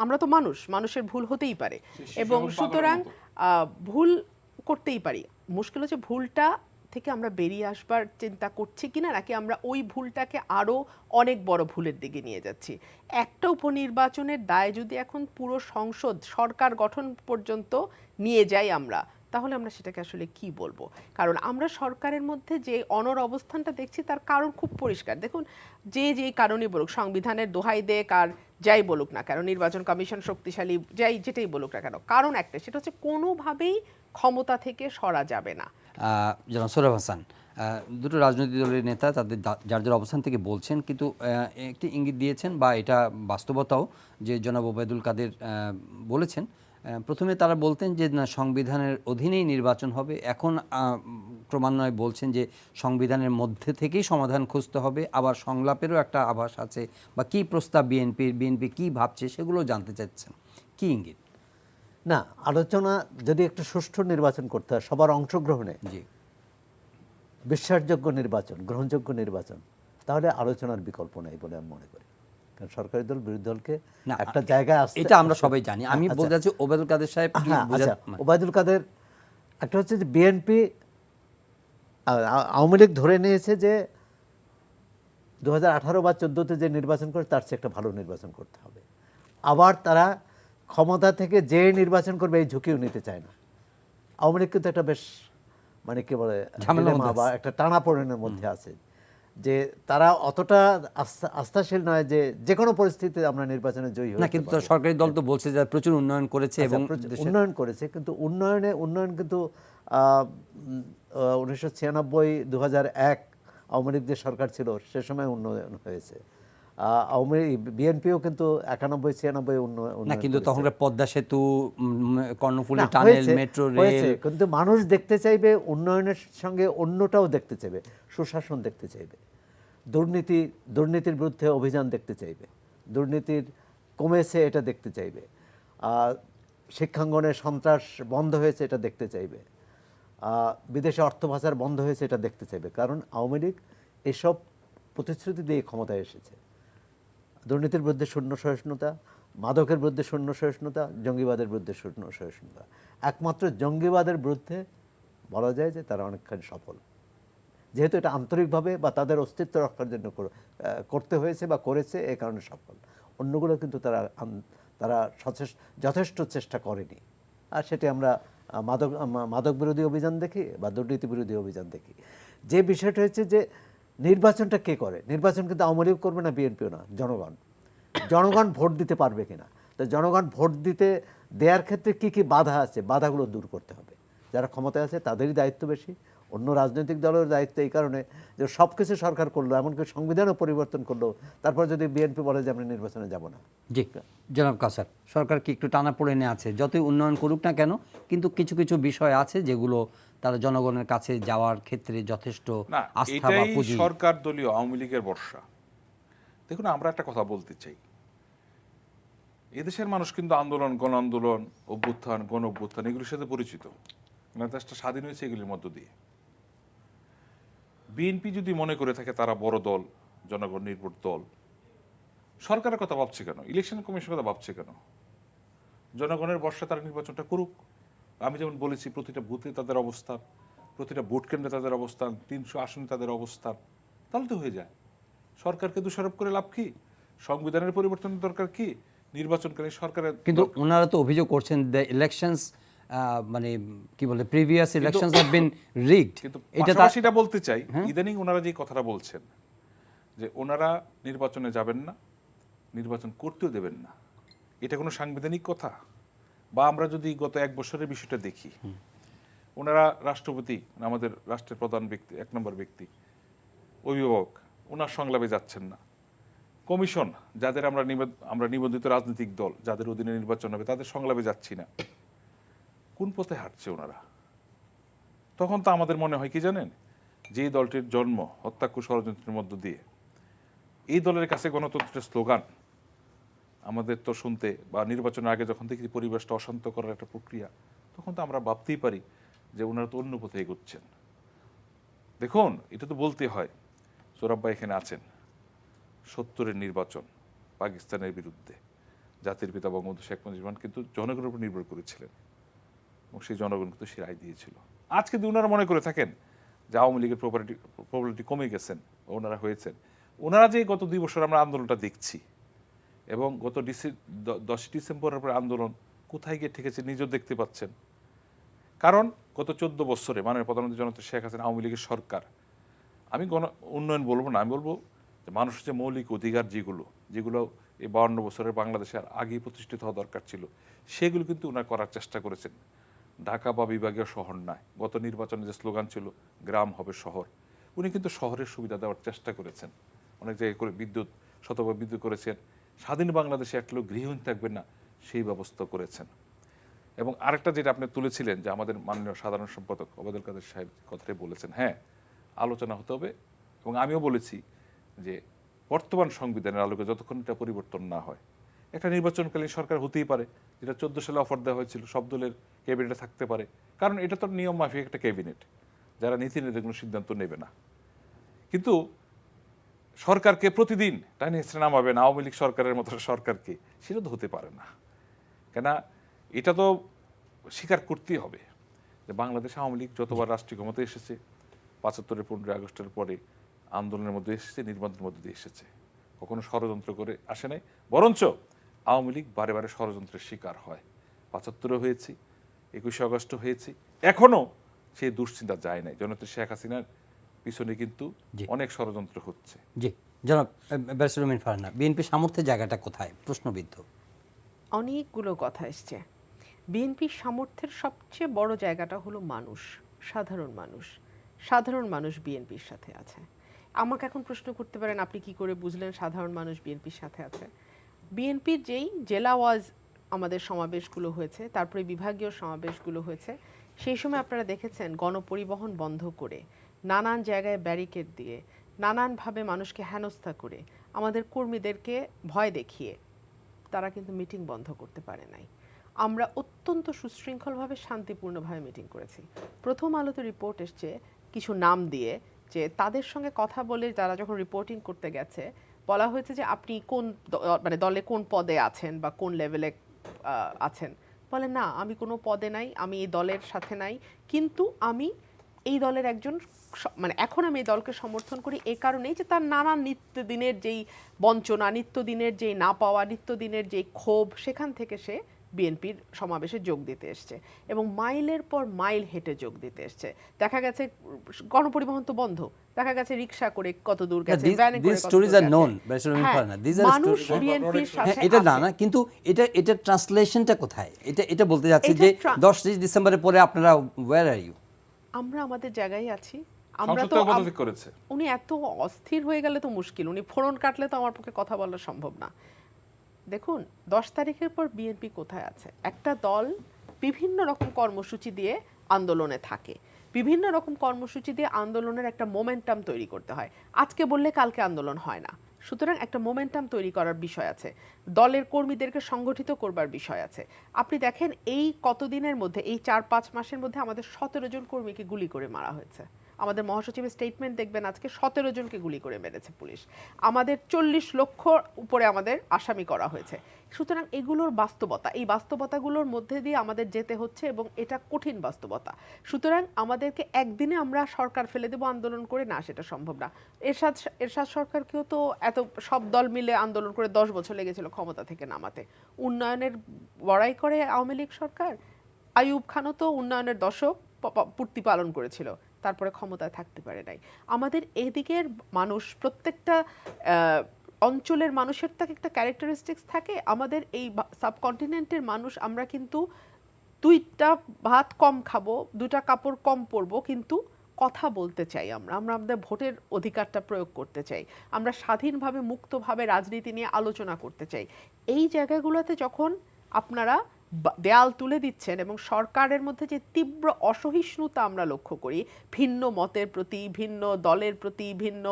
আমরা তো মানুষের ভুল হতেই পারে এবং সুতরাং ভুল করতেই পারি। মুশকিল হচ্ছে ভুলটা থেকে আমরা বেরিয়ে আসবার চিন্তা করছি কিনা, নাকি আমরা ওই ভুলটাকে আরও অনেক বড় ভুলের দিকে নিয়ে যাচ্ছি। একটা উপনির্বাচনের দায় যদি এখন পুরো সংসদ, সরকার গঠন পর্যন্ত নিয়ে যাই আমরা, তাহলে আমরা সেটাকে আসলে কি বলবো? কারণ আমরা সরকারের মধ্যে যে অনড় অবস্থানটা দেখছি তার কারণ খুব পরিষ্কার। দেখুন, যেই কারণই বলুক, সংবিধানের দোহাই দেক আর যাই বলুক না কেন, নির্বাচন কমিশন শক্তিশালী, যেটাই বলুক না কেন, কারণ একটা, সেটা হচ্ছে কোনোভাবেই ক্ষমতা থেকে সরা যাবে না। জনাব সোহরাব হাসান, দুটো রাজনৈতিক দলের নেতা তাদের যার যার অবস্থান থেকে বলছেন, কিন্তু একটি ইঙ্গিত দিয়েছেন বা এটা বাস্তবতাও যে জনাব ওবায়দুল কাদের বলেছেন। প্রথমে তারা বলতেন যে না, সংবিধানের অধীনেই নির্বাচন হবে। এখন ক্রমান্বয়ে বলছেন যে সংবিধানের মধ্যে থেকেই সমাধান খুঁজতে হবে। আবার সংলাপেরও একটা আভাস আছে, বা কি প্রস্তাব বিএনপি কি ভাবছে সেগুলো জানতে চাচ্ছেন। কি ইঙ্গিত? না, আলোচনা যদি একটু সুষ্ঠু নির্বাচন করতে হয় সবার অংশগ্রহণে, জি, বিশ্বাসযোগ্য নির্বাচন, গ্রহণযোগ্য নির্বাচন, তাহলে আলোচনার বিকল্প নেই বলে আমি মনে করি। কারণ সরকারি দল বিরোধী দলকে না, একটা জায়গায় আসতে, এটা আমরা সবাই জানি। আমি আচ্ছা, বলতে চাচ্ছি ওবায়দুল কাদের সাহেব কি হ্যাঁ, আচ্ছা, ওবায়দুল কাদের একটা হচ্ছে যে বিএনপি আওয়ামী লীগ ধরে নিয়েছে যে 2018 বা 14-তে যে নির্বাচন করে তার চেয়ে একটা ভালো নির্বাচন করতে হবে। আবার তারা ক্ষমতা থেকে যে নির্বাচন করবে এই ঝুঁকিও নিতে চায় না। আওয়ামী লীগ কিন্তু একটা বেশ মানে কি বলে ঝামেলার dilemma মধ্যে বা একটা টানাপোড়েনের মধ্যে আছে, যে তারা অতটা আস্থাশীল নয় যে যে কোনো পরিস্থিতিতে আমরা নির্বাচনে জয়ী না, হতে কিন্তু পারবো। সরকারি দল তো বলছে যে প্রচুর উন্নয়ন করেছে আচ্ছা, এবং উন্নয়ন করেছে, কিন্তু উন্নয়ন কিন্তু 1996, 2001 আওয়ামী লীগ যে সরকার ছিল সে সময় উন্নয়ন হয়েছে। বিএনপিও কিন্তু 91-96 উন্নয়ন না, কিন্তু করেছে। তখন পদ্মা সেতু, কর্ণফুলী না, টানেল, হয়েছে, মেট্রো হয়েছে, রেল। কিন্তু মানুষ দেখতে চাইবে উন্নয়নের সঙ্গে অন্যটাও দেখতে চাইবে, সুশাসন দেখতে চাইবে, দুর্নীতির বিরুদ্ধে অভিযান দেখতে চাইবে, দুর্নীতির কমেছে এটা দেখতে চাইবে, শিক্ষাঙ্গনে সন্ত্রাস বন্ধ হয়েছে এটা দেখতে চাইবে, বিদেশে অর্থ পাচার বন্ধ হয়েছে এটা দেখতে চাইবে। কারণ আওয়ামী লীগ এসব প্রতিশ্রুতি দিয়ে ক্ষমতায় এসেছে। দুর্নীতির বিরুদ্ধে শূন্য সহিষ্ণুতা, মাদকের বিরুদ্ধে শূন্য সহিষ্ণুতা, জঙ্গিবাদের বিরুদ্ধে শূন্য সহিষ্ণুতা। একমাত্র জঙ্গিবাদের বিরুদ্ধে বলা যায় যে তারা অনেকখানি সফল, যেহেতু এটা আন্তরিকভাবে বা তাদের অস্তিত্ব রক্ষার জন্য করতে হয়েছে বা করেছে, এই কারণে সফল। অন্যগুলো কিন্তু তারা যথেষ্ট চেষ্টা করেনি। আর সেটি আমরা মাদক বিরোধী অভিযান দেখি বা দুর্নীতি বিরোধী অভিযান দেখি। যে বিষয়টা হচ্ছে যে নির্বাচনটা কে করে, নির্বাচন কিন্তু আওয়ামী লীগ করবে না, বিএনপিও না, জনগণ ভোট দিতে পারবে কিনা। তো জনগণ ভোট দেওয়ার ক্ষেত্রে কি কি বাধা আছে, বাধাগুলো দূর করতে হবে। যারা ক্ষমতায় আছে তাদেরই দায়িত্ব বেশি, অন্য রাজনৈতিক দলের দায়িত্ব এই কারণে যে সব কিছু সরকার করলো, এমনকি সংবিধানও পরিবর্তন করলো, তারপর যদি বিএনপি বলে যে আমরা নির্বাচনে যাব না। জি, জনাব কাসার, সরকার কি একটু টানা পড়ে আছে? যতই উন্নয়ন করুক না কেন, কিন্তু কিছু কিছু বিষয় আছে যেগুলো তারা জনগণের কাছে যাওয়ার ক্ষেত্রে যথেষ্ট না, আস্থা বা এটাই পুঁজি। সরকার দলীয় আওয়ামী লীগের বর্ষা। দেখুন, আমরা একটা কথা বলতে চাই, এদেশের মানুষ কিন্তু আন্দোলন, গণ আন্দোলন, অভ্যুত্থান, গণ অভ্যুত্থান এগুলির সাথে পরিচিত। দেশটা স্বাধীন হয়েছে এগুলির মধ্য দিয়ে। বিএনপি যদি মনে করে থাকে তারা বড় দল, জনগণ নির্ভর দল, সরকারের কথা ভাবছে কেন? ইলেকশন কমিশনের কথা ভাবছে কেন? জনগণের বর্ষা তারা নির্বাচনটা করুক। আমি যেমন বলেছি, প্রতিটা বুথে তাদের অবস্থান, প্রতিটা ভোট কেন্দ্রে তাদের অবস্থান, 300 আসনে তাদের অবস্থান, তাহলে তো হয়ে যায়। সরকারকে দোষারোপ করে লাভ কি? সংবিধানের পরিবর্তনের দরকার কি? নির্বাচনকারী সরকারের কিন্তু ওনারা তো অভিযোগ করছেন দ্য ইলেকশনস, মানে কি বলে, previous elections have been rigged. কিন্তু পাশাপাশি এটা বলতে চাই, ইদানিং ওনারা যে কথাটা বলছেন যে ওনারা নির্বাচনে যাবেন না, নির্বাচন করতেও দেবেন না, এটা কোনো সাংবিধানিক কথা? বা আমরা যদি গত 1 বছরের বিষয়টা দেখি, ওনারা রাষ্ট্রপতি, আমাদের রাষ্ট্রের প্রধান ব্যক্তি, 1 নম্বর ব্যক্তি, অভিভাবক, ওনার সংলাপে যাচ্ছেন না। কমিশন, যাদের আমরা নিবন্ধিত রাজনৈতিক দল, যাদের অধীনে নির্বাচন হবে, তাদের সংলাপে যাচ্ছি না। কোন পথে হাঁটছে ওনারা? তখন তো আমাদের মনে হয় কি জানেন, যে দলটির জন্ম হত্যাক্ষ ষড়যন্ত্রের মধ্য দিয়ে, এই দলের কাছে গণতন্ত্রের স্লোগান আমাদের তো শুনতে, বা নির্বাচনের আগে যখন দেখি পরিবেশটা অশান্ত করার একটা প্রক্রিয়া, তখন তো আমরা ভাবতেই পারি যে ওনারা তো অন্য পথে এগোচ্ছেন। দেখুন, এটা তো বলতে হয়, সোহরাব ভাই এখানে আছেন, 70-এর নির্বাচন পাকিস্তানের বিরুদ্ধে জাতির পিতা বঙ্গবন্ধু শেখ মুজিবুর রহমান কিন্তু জনগণের উপর নির্ভর করেছিলেন, এবং সেই জনগণ কিন্তু সে রায় দিয়েছিল। আজ কিন্তু ওনারা মনে করে থাকেন যে আওয়ামী লীগের প্রপারিটি কমে গেছেন, ওনারা হয়েছেন। ওনারা যে গত 2 বছর আমরা আন্দোলনটা দেখছি, এবং গত 10 ডিসেম্বরের পরে আন্দোলন কোথায় গিয়ে ঠেকেছে নিজেও দেখতে পাচ্ছেন। কারণ গত 14 বছরে মাননীয় প্রধানমন্ত্রী জননেত্রী শেখ হাসিনা আওয়ামী লীগের সরকার, আমি উন্নয়ন বলবো না, আমি বলবো যে মানুষের যে মৌলিক অধিকার যেগুলো এই 52 বছরের বাংলাদেশে আর আগেই প্রতিষ্ঠিত হওয়া দরকার ছিল, সেগুলো কিন্তু ওনারা করার চেষ্টা করেছেন। ঢাকা বা বিভাগীয় শহর নয়। গত নির্বাচনে যে স্লোগান ছিল গ্রাম হবে শহর, উনি কিন্তু শহরের সুবিধা দেওয়ার চেষ্টা করেছেন। অনেক জায়গায় করে বিদ্যুৎ, শতভাগ বিদ্যুৎ করেছেন। স্বাধীন বাংলাদেশে এক লোক গৃহহীন থাকবে না, সেই ব্যবস্থা করেছেন। এবং আরেকটা যেটা আপনি তুলেছিলেন যে আমাদের মাননীয় সাধারণ সম্পাদক ওবায়দুল কাদের সাহেব কথাটাই বলেছেন, হ্যাঁ আলোচনা হতে হবে। এবং আমিও বলেছি যে বর্তমান সংবিধানের আলোকে যতক্ষণ এটা পরিবর্তন না হয়, একটা নির্বাচনকালীন সরকার হতেই পারে, যেটা 14 সালে অফার দেওয়া হয়েছিল, সব দলের ক্যাবিনেটে থাকতে পারে, কারণ এটা তো নিয়ম মাফিক একটা ক্যাবিনেট, যারা নীতি নির্ধারণের কোনো সিদ্ধান্ত নেবে না। কিন্তু সরকারকে প্রতিদিন টাইনে হেসড়ে নামাবেন আওয়ামী লীগ সরকারের মতো সরকারকে, সেটা তো হতে পারে না। কেন এটা তো স্বীকার করতেই হবে যে বাংলাদেশ আওয়ামী লীগ যতবার রাষ্ট্রীয় ক্ষমতায় এসেছে, 75-এর 15 আগস্টের পরে আন্দোলনের মধ্যে এসেছে, নির্বাচনের মধ্যে দিয়ে এসেছে, কখনো ষড়যন্ত্র করে আসে নাই। বরঞ্চ আওয়ামী লীগ বারে বারে ষড়যন্ত্রের শিকার হয়। 75-এ হয়েছি, 21শে আগস্ট হয়েছি, এখনো সেই দুশ্চিন্তা যায় নাই। জননেত্রী শেখ হাসিনার পিছনে কিন্তু অনেক ষড়যন্ত্র হচ্ছে। জি জনাব ব্যারিস্টার রুমিন ফারহানা, বিএনপি সামর্থ্যের জায়গাটা কোথায় প্রশ্নবিদ্ধ? অনেকগুলো কথা এসছে। বিএনপির সামর্থ্যের সবচেয়ে বড় জায়গাটা হলো মানুষ, সাধারণ মানুষ। সাধারণ মানুষ বিএনপির সাথে আছে। আমাকে এখন প্রশ্ন করতে পারেন, আপনি কি করে বুঝলেন সাধারণ মানুষ বিএনপির সাথে আছে? বিএনপির যেই জেলা ওয়াজ আমাদের সমাবেশগুলো হয়েছে, তারপরে বিভাগীয় সমাবেশগুলো হয়েছে, সেই সময় আপনারা দেখেছেন গণপরিবহন বন্ধ করে, নানান জায়গায় ব্যারিকেড দিয়ে, নানানভাবে মানুষকে হেনস্থা করে, আমাদের কর্মীদেরকে ভয় দেখিয়ে তারা কিন্তু মিটিং বন্ধ করতে পারে নাই। আমরা অত্যন্ত সুশৃঙ্খলভাবে শান্তিপূর্ণভাবে মিটিং করেছি। প্রথম আলোতে রিপোর্ট এসছে কিছু নাম দিয়ে, যে তাদের সঙ্গে কথা বলে তারা যখন রিপোর্টিং করতে গেছে বলা হয়েছে যে আপনি কোন মানে দলে কোন পদে আছেন বা কোন লেভেলে আছেন। বলে না, আমি কোনো পদে নাই, আমি এই দলের সাথে নাই, কিন্তু আমি এই দলের একজন, মানে এখন আমি এই দলকে সমর্থন করি এই কারণেই যে তার নানান নিত্যদিনের যেই বঞ্চনা, নিত্যদিনের যেই না পাওয়া, নিত্যদিনের যেই ক্ষোভ, সেখান থেকে সে বিএনপির সমাবেশে যোগ দিতে এসছে এবং মাইলের পর মাইল হেঁটে যোগ দিতে এসছে। দেখা গেছে গণপরিবহন তো বন্ধ, দেখা গেছে রিক্সা করে কত দূর গেছে, ভ্যানে করে কত দূর গেছে। মানুষ বিএনপির সাথে এটা না আছে। না, কিন্তু এটা ট্রান্সলেশনটা কোথায়? এটা বলতে যাচ্ছে যে 10 ডিসেম্বরের পরে আপনারা ওয়্যার আর ইউ? আমরা আমাদের জায়গায় আছি। আমরা তো সংসদে পদত্যাগ করেছে। উনি এত অস্থির হয়ে গেলে তো মুশকিল, উনি ফোড়ন কাটলে তো আমার পক্ষে কথা বলা সম্ভব না। দেখুন 10 তারিখের পর বিএনপি কোথায় আছে? একটা দল বিভিন্ন রকম কর্মসূচি দিয়ে আন্দোলনে থাকে, বিভিন্ন রকম কর্মসূচি দিয়ে আন্দোলনের একটা মোমেন্টাম তৈরি করতে হয়। আজকে বললে কালকে আন্দোলন হয় না, সুতরাং একটা মোমেন্টাম তৈরি করার বিষয় আছে, দলের কর্মীদেরকে সংগঠিত করবার বিষয় আছে। আপনি দেখেন এই কতদিনের মধ্যে, এই 4-5 মাসের মধ্যে আমাদের 17 জন কর্মীকে গুলি করে মারা হয়েছে। আমাদের মহাসচিবের স্টেটমেন্ট দেখবেন, আজকে 17 জনকে গুলি করে মেরেছে পুলিশ। আমাদের 40 লক্ষ উপরে আমাদের আসামি করা হয়েছে। সুতরাং এগুলোর বাস্তবতা, এই বাস্তবতাগুলোর মধ্যে দিয়ে আমাদের যেতে হচ্ছে এবং এটা কঠিন বাস্তবতা। সুতরাং আমাদেরকে একদিনে আমরা সরকার ফেলে দেব আন্দোলন করে, না, সেটা সম্ভব না। এরশাদ সরকারকেও তো এত সব দল মিলে আন্দোলন করে 10 বছর লেগেছিল ক্ষমতা থেকে নামাতে। উন্নয়নের বড়াই করে আওয়ামী লীগ সরকার। আইয়ুব খানও তো উন্নয়নের দশক পূর্তি পালন করেছিল, তারপরে ক্ষমতায় থাকতে পারে নাই। আমাদের এদিকের মানুষ, প্রত্যেকটা অঞ্চলের মানুষের তো একটা ক্যারেক্টারিস্টিক্স থাকে। আমাদের এই সাবকন্টিনেন্টের মানুষ, আমরা কিন্তু 2টা ভাত কম খাবো, 2টা কাপড় কম পরবো, কিন্তু কথা বলতে চাই। আমরা আমাদের ভোটের অধিকারটা প্রয়োগ করতে চাই, আমরা স্বাধীনভাবে মুক্তভাবে রাজনীতি নিয়ে আলোচনা করতে চাই। এই জায়গাগুলোতে যখন আপনারা দেয়াল তুলে দিচ্ছেন এবং সরকারের মধ্যে যে তীব্র অসহিষ্ণুতা আমরা লক্ষ্য করি ভিন্ন মতের প্রতি, ভিন্ন দলের প্রতি, ভিন্ন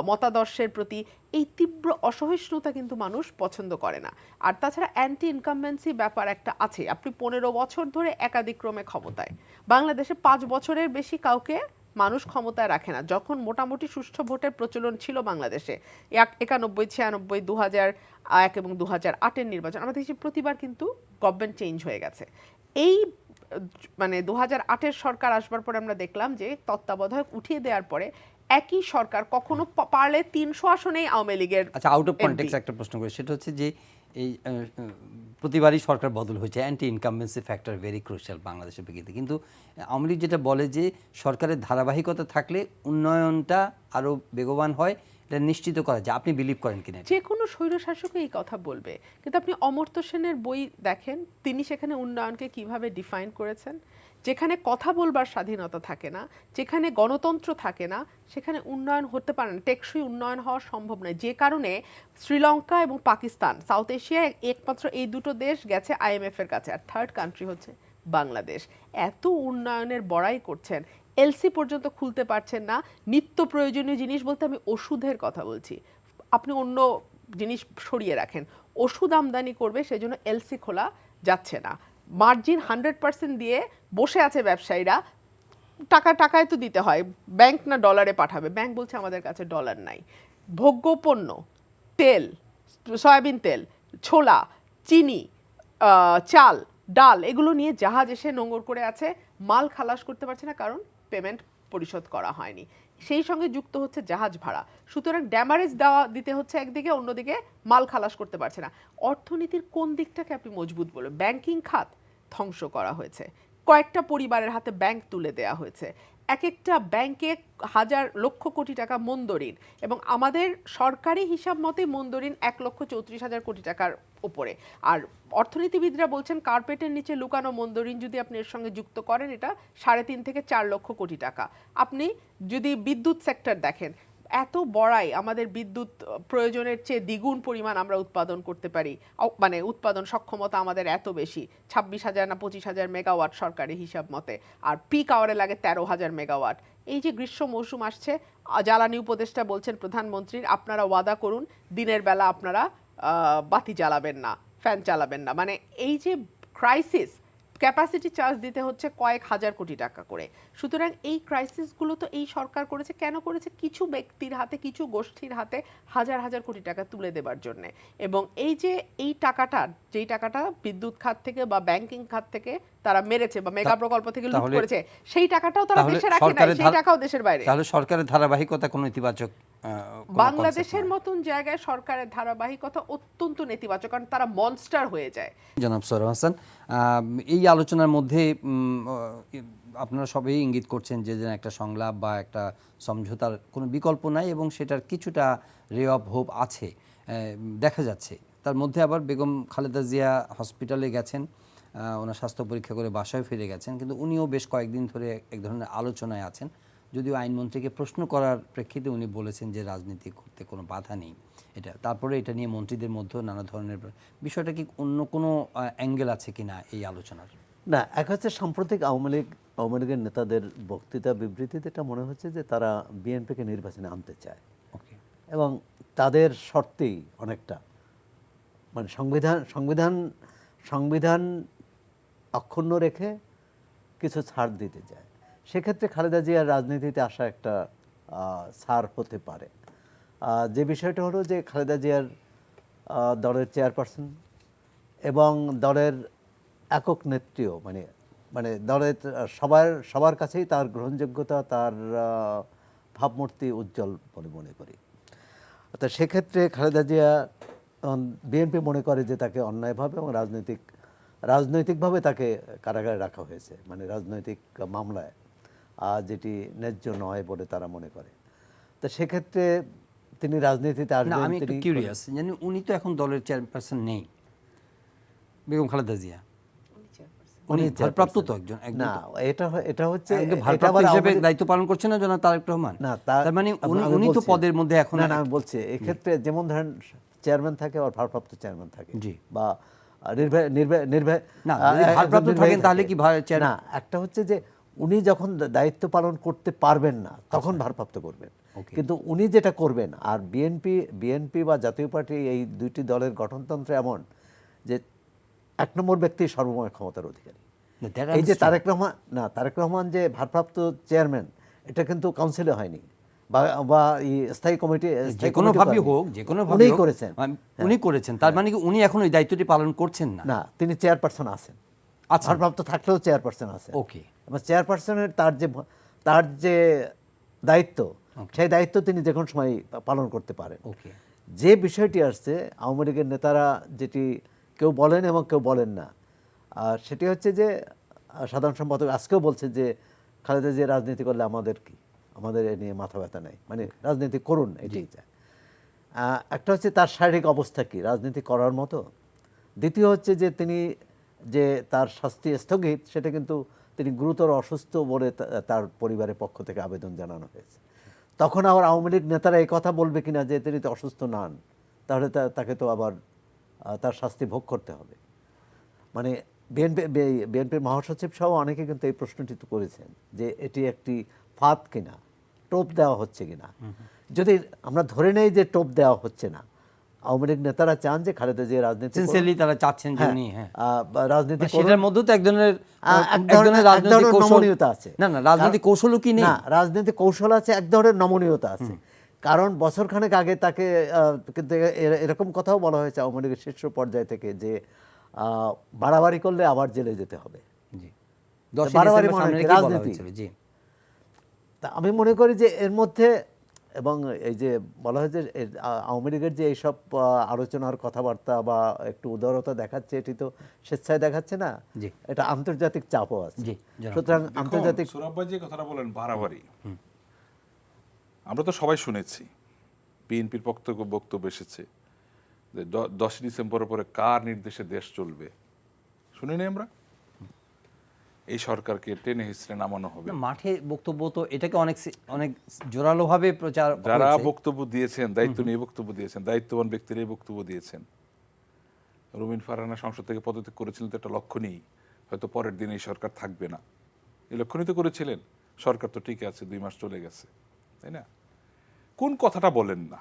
মতাদর্শের প্রতি, এই তীব্র অসহিষ্ণুতা কিন্তু মানুষ পছন্দ করে না। আর তাছাড়া অ্যান্টি ইনকামবেন্সি ব্যাপার একটা আছে। আপনি 15 বছর ধরে একাদিক্রমে ক্ষমতায়, বাংলাদেশে 5 বছরের বেশি কাউকে মানুষ ক্ষমতায় রাখে না। যখন মোটামুটি সুষ্ঠু ভোটের প্রচলন ছিল বাংলাদেশে 91, 96, 2001 এবং 2008-এর নির্বাচন, আমরা দেখছি প্রতিবার কিন্তু গভর্নমেন্ট চেঞ্জ হয়ে গেছে। এই মানে 2008-এর সরকার আসবার পরে আমরা দেখলাম যে তত্ত্বাবধায়ক উঠিয়ে দেওয়ার পরে একই সরকার কখনো পারলে 300 আসনেই আওয়ামী লীগের। আচ্ছা, আউট অফ কনটেক্সট একটা প্রশ্ন করি, সেটা হচ্ছে যে এই প্রতিবারই সরকার বদল হয়েছে, anti incumbency factor very crucial বাংলাদেশের প্রেক্ষিতে, কিন্তু আওয়ামী লীগ যেটা বলে যে সরকারের ধারাবাহিকতা থাকলে উন্নয়নটা আরও বেগবান হয় এটা নিশ্চিত করা যায়, আপনি বিলিভ করেন কিনা? যে কোনো স্বৈরশাসকই এই কথা বলবে, কিন্তু আপনি অমর্ত্য সেনের বই দেখেন, তিনি সেখানে উন্নয়নকে কিভাবে ডিফাইন করেছেন। যেখানে কথা বলবার স্বাধীনতা থাকে না, যেখানে গণতন্ত্র থাকে না, সেখানে উন্নয়ন হতে পারে না, টেকসই উন্নয়ন হওয়া সম্ভব নয়। যে কারণে শ্রীলঙ্কা এবং পাকিস্তান, সাউথ এশিয়ায় একমাত্র এই দুটো দেশ গেছে IMF এর কাছে, আর থার্ড কান্ট্রি হচ্ছে বাংলাদেশ। এত উন্নয়নের বড়াই করছেন, এলসি পর্যন্ত খুলতে পারছেন না। নিত্য প্রয়োজনীয় জিনিস বলতে আমি ওষুধের কথা বলছি, আপনি অন্য জিনিস সরিয়ে রাখেন, ওষুধ আমদানি করবে সেজন্য এলসি খোলা যাচ্ছে না। মার্জিন 100% দিয়ে বসে আছে ব্যবসায়ীরা, টাকায় তো দিতে হয়, ব্যাংক না ডলারে পাঠাবে, ব্যাংক বলছে আমাদের কাছে ডলার নাই। ভোগ্যপণ্য, তেল, সয়াবিন তেল, ছোলা, চিনি, চাল, ডাল, এগুলো নিয়ে জাহাজ এসে নোঙর করে আছে, মাল খালাস করতে পারছে না, কারণ পেমেন্ট পরিশোধ করা হয়নি। সেই সঙ্গে যুক্ত হচ্ছে জাহাজ ভাড়া, সুতরাং ড্যামারেজ দিতে হচ্ছে একদিকে, অন্যদিকে মাল খালাস করতে পারছে না। অর্থনীতির কোন দিকটাকে আপনি মজবুত বলবেন? ব্যাংকিং খাত ধ্বংস করা হয়েছে, কয়েকটা পরিবারের হাতে ব্যাংক তুলে দেয়া হয়েছে, এক একটা ব্যাংকে হাজার লক্ষ কোটি টাকা মন্দরিন, এবং আমাদের সরকারি হিসাব মতে মন্দরিন 1,34,000 কোটি টাকার উপরে। আর অর্থনীতিবিদরা বলছেন কার্পেটের নিচে লুকানো মন্দরিন যদি আপনি এর সঙ্গে যুক্ত করেন, এটা 3.5 থেকে 4 লক্ষ কোটি টাকা। আপনি যদি বিদ্যুৎ সেক্টর দেখেন, এত বড়াই, আমাদের বিদ্যুৎ প্রয়োজনের চেয়ে দ্বিগুণ পরিমাণ আমরা উৎপাদন করতে পারি, মানে উৎপাদন সক্ষমতা আমাদের এত বেশি, 26,000 না 25,000 মেগাওয়াট সরকারি হিসাব মতে, আর পিক আওয়ারে লাগে 13,000 মেগাওয়াট। এই যে গ্রীষ্ম মৌসুম আসছে, জ্বালানি উপদেষ্টা বলছেন প্রধানমন্ত্রীর, আপনারা ওয়াদা করুন দিনের বেলা আপনারা বাতি জ্বালাবেন না, ফ্যান চালাবেন না। মানে এই যে ক্রাইসিস, ক্যাপাসিটি চার্জ দিতে হচ্ছে কয়েক হাজার কোটি টাকা করে। সুতরাং এই ক্রাইসিসগুলো তো এই সরকার করেছে, কেন করেছে? কিছু ব্যক্তির হাতে, কিছু গোষ্ঠীর হাতে হাজার হাজার কোটি টাকা তুলে দেবার জন্য। এবং এই যে এই টাকাটা, যেই টাকাটা বিদ্যুৎ খাত থেকে বা ব্যাংকিং খাত থেকে তারা মেরেছে বা মেগা প্রকল্প থেকে লুট করেছে, সেই টাকাটাও তারা দেশে রাখে না, সেই টাকাও দেশের বাইরে। তাহলে সরকারের ধারাবাহিকতা কোনো ইতিবাচক, বাংলাদেশের মতন জায়গায় সরকারের ধারাবাহিকতা অত্যন্ত নেতিবাচক, কারণ তারা মনস্টার হয়ে যায়। জনাব সোহরাব হাসান, এই আলোচনার মধ্যে আপনারা সবাই ইঙ্গিত করছেন যে যেন একটা সংলাপ বা একটা সমঝোতার কোনো বিকল্প নাই, এবং সেটার কিছুটা রে অফ হোপ আছে দেখা যাচ্ছে। তার মধ্যে আবার বেগম খালেদা জিয়া হসপিটালে গেছেন, ওনার স্বাস্থ্য পরীক্ষা করে বাসায় ফিরে গেছেন, কিন্তু উনিও বেশ কয়েকদিন ধরে এক ধরনের আলোচনায় আছেন। যদিও আইনমন্ত্রীকে প্রশ্ন করার প্রেক্ষিতে উনি বলেছেন যে রাজনীতি করতে কোনো বাধা নেই। এটা তারপরে এটা নিয়ে মন্ত্রীদের মধ্যেও নানা ধরনের বিষয়টা, কি অন্য কোনো অ্যাঙ্গেল আছে কিনা এই আলোচনার? না, এক হচ্ছে সাম্প্রতিক আওয়ামী লীগের নেতাদের বক্তৃতা বিবৃতিতে এটা মনে হচ্ছে যে তারা বিএনপিকে নির্বাচনে আনতে চায়, ওকে, এবং তাদের শর্তেই অনেকটা, মানে সংবিধান অক্ষুণ্ণ রেখে কিছু ছাড় দিতে চায়। সেক্ষেত্রে খালেদা জিয়ার রাজনীতিতে আসা একটা ছাড় হতে পারে। যে বিষয়টা হলো যে খালেদা জিয়ার দলের চেয়ারপারসন এবং দলের একক নেত্রীও, মানে দলের সবার কাছেই তার গ্রহণযোগ্যতা, তার ভাবমূর্তি উজ্জ্বল বলে মনে করি। তো সেক্ষেত্রে খালেদা জিয়া, বিএনপি মনে করে যে তাকে অন্যায়ভাবে এবং রাজনৈতিকভাবে তাকে কারাগারে রাখা হয়েছে, মানে রাজনৈতিক মামলায়, যেটি ন্যায্য নয় বলে তারা মনে করে। তো সেক্ষেত্রে তিনি রাজনীতিতে আসবেন। আমি একটু কিউরিয়াস, জানি উনি তো এখন দলের চেয়ারপারসন নেই, বেগম খালেদা জিয়া, উনি ভারপ্রাপ্ত তো একজন। না, এটা হচ্ছে ভারপ্রাপ্ত হিসেবে দায়িত্ব পালন করছেন না জনাব তারেক রহমান? না, তার মানে উনি তো পদের মধ্যে এখন। না, আমি বলছি এক্ষেত্রে যেমন ধরেন চেয়ারম্যান থাকে আর ভারপ্রাপ্ত চেয়ারম্যান থাকে, জি, বা নির্বাহী না, ভারপ্রাপ্ত থাকেন তাহলে কি না, একটা হচ্ছে যে উনি যখন দায়িত্ব পালন করতে পারবেন না তখন ভারপ্রাপ্ত করবেন, কিন্তু উনি যেটা করবেন। আর বিএনপি বা জাতীয় পার্টি, এই দুইটি দলের গঠনতন্ত্র এমন যে এক নম্বর ব্যক্তি সর্বময় ক্ষমতার অধিকারী। এই যে তারেক রহমান যে ভারপ্রাপ্ত চেয়ারম্যান, এটা কিন্তু কাউন্সিলে হয়নি বা স্থায়ী কমিটি, যেকোনোভাবেই হোক, যেকোনোভাবেই করেছেন, উনি করেছেন। তার মানে কি উনি এখন ওই দায়িত্বটি পালন করছেন না? না, তিনি চেয়ারপারসন আছেন, ভারপ্রাপ্ত থাকলেও চেয়ারপারসন আছেন। ওকে, এবং চেয়ারপারসনের তার যে দায়িত্ব, সেই দায়িত্ব তিনি যে কোনো সময় পালন করতে পারেন। ওকে, যে বিষয়টি আসছে আওয়ামী লীগের নেতারা যেটি কেউ বলেন এবং কেউ বলেন না, আর সেটি হচ্ছে যে সাধারণ সম্পাদক আজকেও বলছে যে খালেদা জিয়া রাজনীতি করলে আমাদের কি, আমাদের এ নিয়ে মাথা ব্যথা নাই, মানে রাজনীতি করুন এটাই চায়। একটা হচ্ছে তার শারীরিক অবস্থা কি রাজনীতি করার মতো, দ্বিতীয় হচ্ছে যে তিনি যে তার শাস্তি স্থগিত সেটা কিন্তু তিনি গুরুতর অসুস্থ বলে তার পরিবারের পক্ষ থেকে আবেদন জানানো হয়েছে। তখন আবার আওয়ামী লীগ নেতারা এই কথা বলবে কিনা যে তিনি তো অসুস্থ নন, তাহলে তাকে তো আবার তার শাস্তি ভোগ করতে হবে। মানে বিএনপির মহাসচিব সহ অনেকে কিন্তু এই প্রশ্নটি তো করেছেন যে এটি একটি ফাঁদ কিনা, টোপ দেওয়া হচ্ছে কিনা। যদি আমরা ধরে নেই যে টোপ দেওয়া হচ্ছে না, আওয়ামী লীগ নেতারা চান যে খালেদা জিয়া রাজনীতি করুন। সিনসিয়ারলি তারা চাচ্ছেন যে উনি রাজনীতি করুন। সেটার মধ্যে তো এক ধরনের এক ধরনের রাজনৈতিক কৌশল নমনীয়তা আছে। না রাজনৈতিক কৌশলও কি নেই? না, রাজনৈতিক কৌশল আছে, এক ধরনের নমনীয়তা আছে। কারণ বছরখানেক আগে তাকে কিন্তু এরকম কথাও বলা হয়েছে আওয়ামী লীগের শীর্ষ পর্যায় থেকে যে বাড়াবাড়ি করলে আবার জেলে যেতে হবে। জি, বাড়াবাড়ি 10 মানে সামনে কি? কি বলা রাজনীতি। হয়েছিল? জি, তা আমি মনে করি যে এর মধ্যে এবং এই যে বলা হয় যে আওয়ামী লীগের যে এইসব আলোচনার কথাবার্তা বা একটু উদারতা দেখাচ্ছে, এটি তো স্বেচ্ছায় দেখাচ্ছে না, জি। এটা আন্তর্জাতিক চাপও আছে। জি, জনাব। সুতরাং আন্তর্জাতিক সুরাব ভাই যে কথাটা বলেন বাড়াবাড়ি, আমরা তো সবাই শুনেছি বিএনপির বক্তব্য এসেছে যে 10 ডিসেম্বরের পরে কার নির্দেশে দেশ চলবে শুনিনি আমরা। এই সরকারকে টেনে হিসড়ে নামানো হবে। না, মাঠে বক্তব্য তো এটাকে অনেক অনেক জোরালো ভাবে প্রচার যারা হয়েছে। বক্তব্য দিয়েছেন, দায়িত্ব নিয়ে বক্তব্য দিয়েছেন, দায়িত্ববান ব্যক্তিরা এই বক্তব্য দিয়েছেন। রুমিন ফারহানা সংসদ থেকে পদত্যাগ করেছিলেন তো একটা লক্ষ্য নেই, হয়তো পরের দিন এই সরকার থাকবে না, এই লক্ষ্য নিয়ে তো করেছিলেন। সরকার তো ঠিক আছে, 2 মাস চলে গেছে, তাই না? কোন কথাটা বলেন না?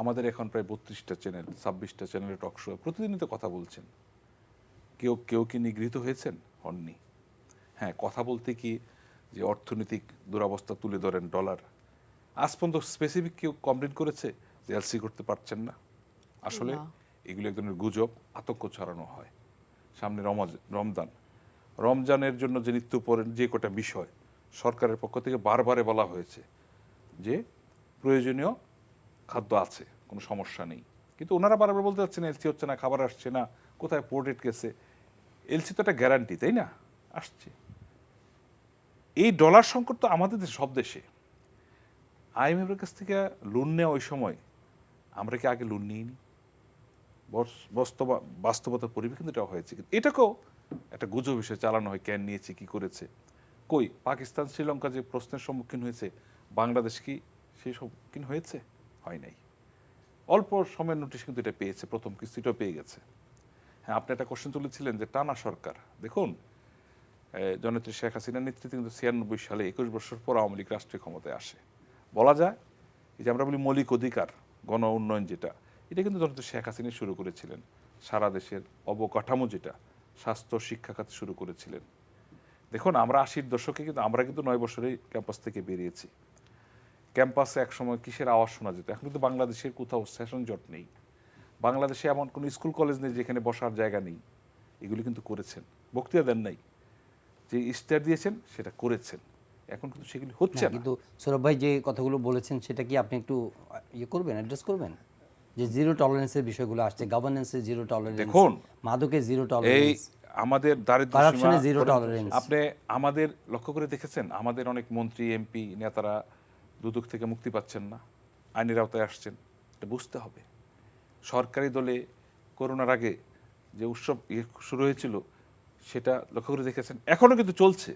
আমাদের এখন প্রায় 32টা চ্যানেল, 26টা চ্যানেলে টক শো, প্রতিদিনই তো কথা বলছেন। কেউ কি নিগৃহীত হয়েছেন? হননি। হ্যাঁ, কথা বলতে কি যে অর্থনৈতিক দুরবস্থা তুলে ধরেন, ডলার, আজ পর্যন্ত স্পেসিফিক কেউ কমপ্লেন করেছে যে এলসি করতে পারছেন না? আসলে এগুলো এক ধরনের গুজব, আতঙ্ক ছড়ানো হয়। সামনে রমজানের জন্য যে নিত্য পড়েন যে কটা বিষয় সরকারের পক্ষ থেকে বারবারে বলা হয়েছে যে প্রয়োজনীয় খাদ্য আছে, কোনো সমস্যা নেই, কিন্তু ওনারা বারবার বলতে চাচ্ছেন এলসি হচ্ছে না, খাবার আসছে না, কোথায় পোর্টেড গেছে। এলসি তো একটা গ্যারান্টি, তাই না? আসছে। এই ডলার সংকট তো আমাদের সব দেশে। আইএমএফের কাছ থেকে লোন নেওয়া ওই সময় আমরা কি আগে লোন নিইনি? বাস্তবতার পরিপ্রেক্ষিতে এটা হয়েছে। কিন্তু এটাকেও একটা গুজব বিষয় চালানো হয়, কেন নিয়েছে, কি করেছে। কই পাকিস্তান শ্রীলঙ্কা যে প্রশ্নের সম্মুখীন হয়েছে, বাংলাদেশ কি সেই সম্মুখীন হয়েছে? হয় নাই। অল্প সময়ের নোটিশ কিন্তু এটা পেয়েছে, প্রথম কিস্তিটাও পেয়ে গেছে। হ্যাঁ, আপনি একটা কোশ্চেন তুলেছিলেন যে টানা সরকার। দেখুন, জননেত্রী শেখ হাসিনার নেতৃত্বে কিন্তু 96 সালে 21 বছর পর আওয়ামী লীগ রাষ্ট্রীয় ক্ষমতায় আসে। বলা যায় এই যে আমরা বলি মৌলিক অধিকার, গণ উন্নয়ন, যেটা এটা কিন্তু জননেত্রী শেখ হাসিনা শুরু করেছিলেন। সারা দেশের অবকাঠামো যেটা স্বাস্থ্য শিক্ষা খাতে শুরু করেছিলেন। দেখুন, আমরা 80-র দশকে কিন্তু আমরা কিন্তু 9 বছরেই ক্যাম্পাস থেকে বেরিয়েছি। ক্যাম্পাসে একসময় কিসের আওয়াজ শোনা যেত, এখন কিন্তু বাংলাদেশের কোথাও সেশন জট নেই। বাংলাদেশে এমন কোনো স্কুল কলেজ নেই যেখানে বসার জায়গা নেই। এগুলি কিন্তু করেছেন, বক্তৃতা দেন নাই, যে ইস্তার দিয়েছেন সেটা করেছেন। এখন কিন্তু সেগুলি হচ্ছে না। কিন্তু সৌরভ ভাই যে কথাগুলো বলেছেন সেটা কি আপনি একটু করবেন, অ্যাড্রেস করবেন? যে জিরো টলারেন্সের বিষয়গুলো আসছে, গভর্নেন্সে জিরো টলারেন্স, দেখুন মাদকে জিরো এই টলারেন্স, আমাদের দারিদ্র্য Corruption-এ সীমা, zero tolerance। আপনি আমাদের লক্ষ্য করে দেখেছেন আমাদের অনেক মন্ত্রী এমপি নেতারা দুদক থেকে মুক্তি পাচ্ছেন না, আইনের আওতায় আসছেন। এটা বুঝতে হবে। সরকারি দলে করোনার আগে যে উৎসব শুরু হয়েছিল সেটা লক্ষ্য করে দেখেছেন, এখনো কিন্তু চলছে।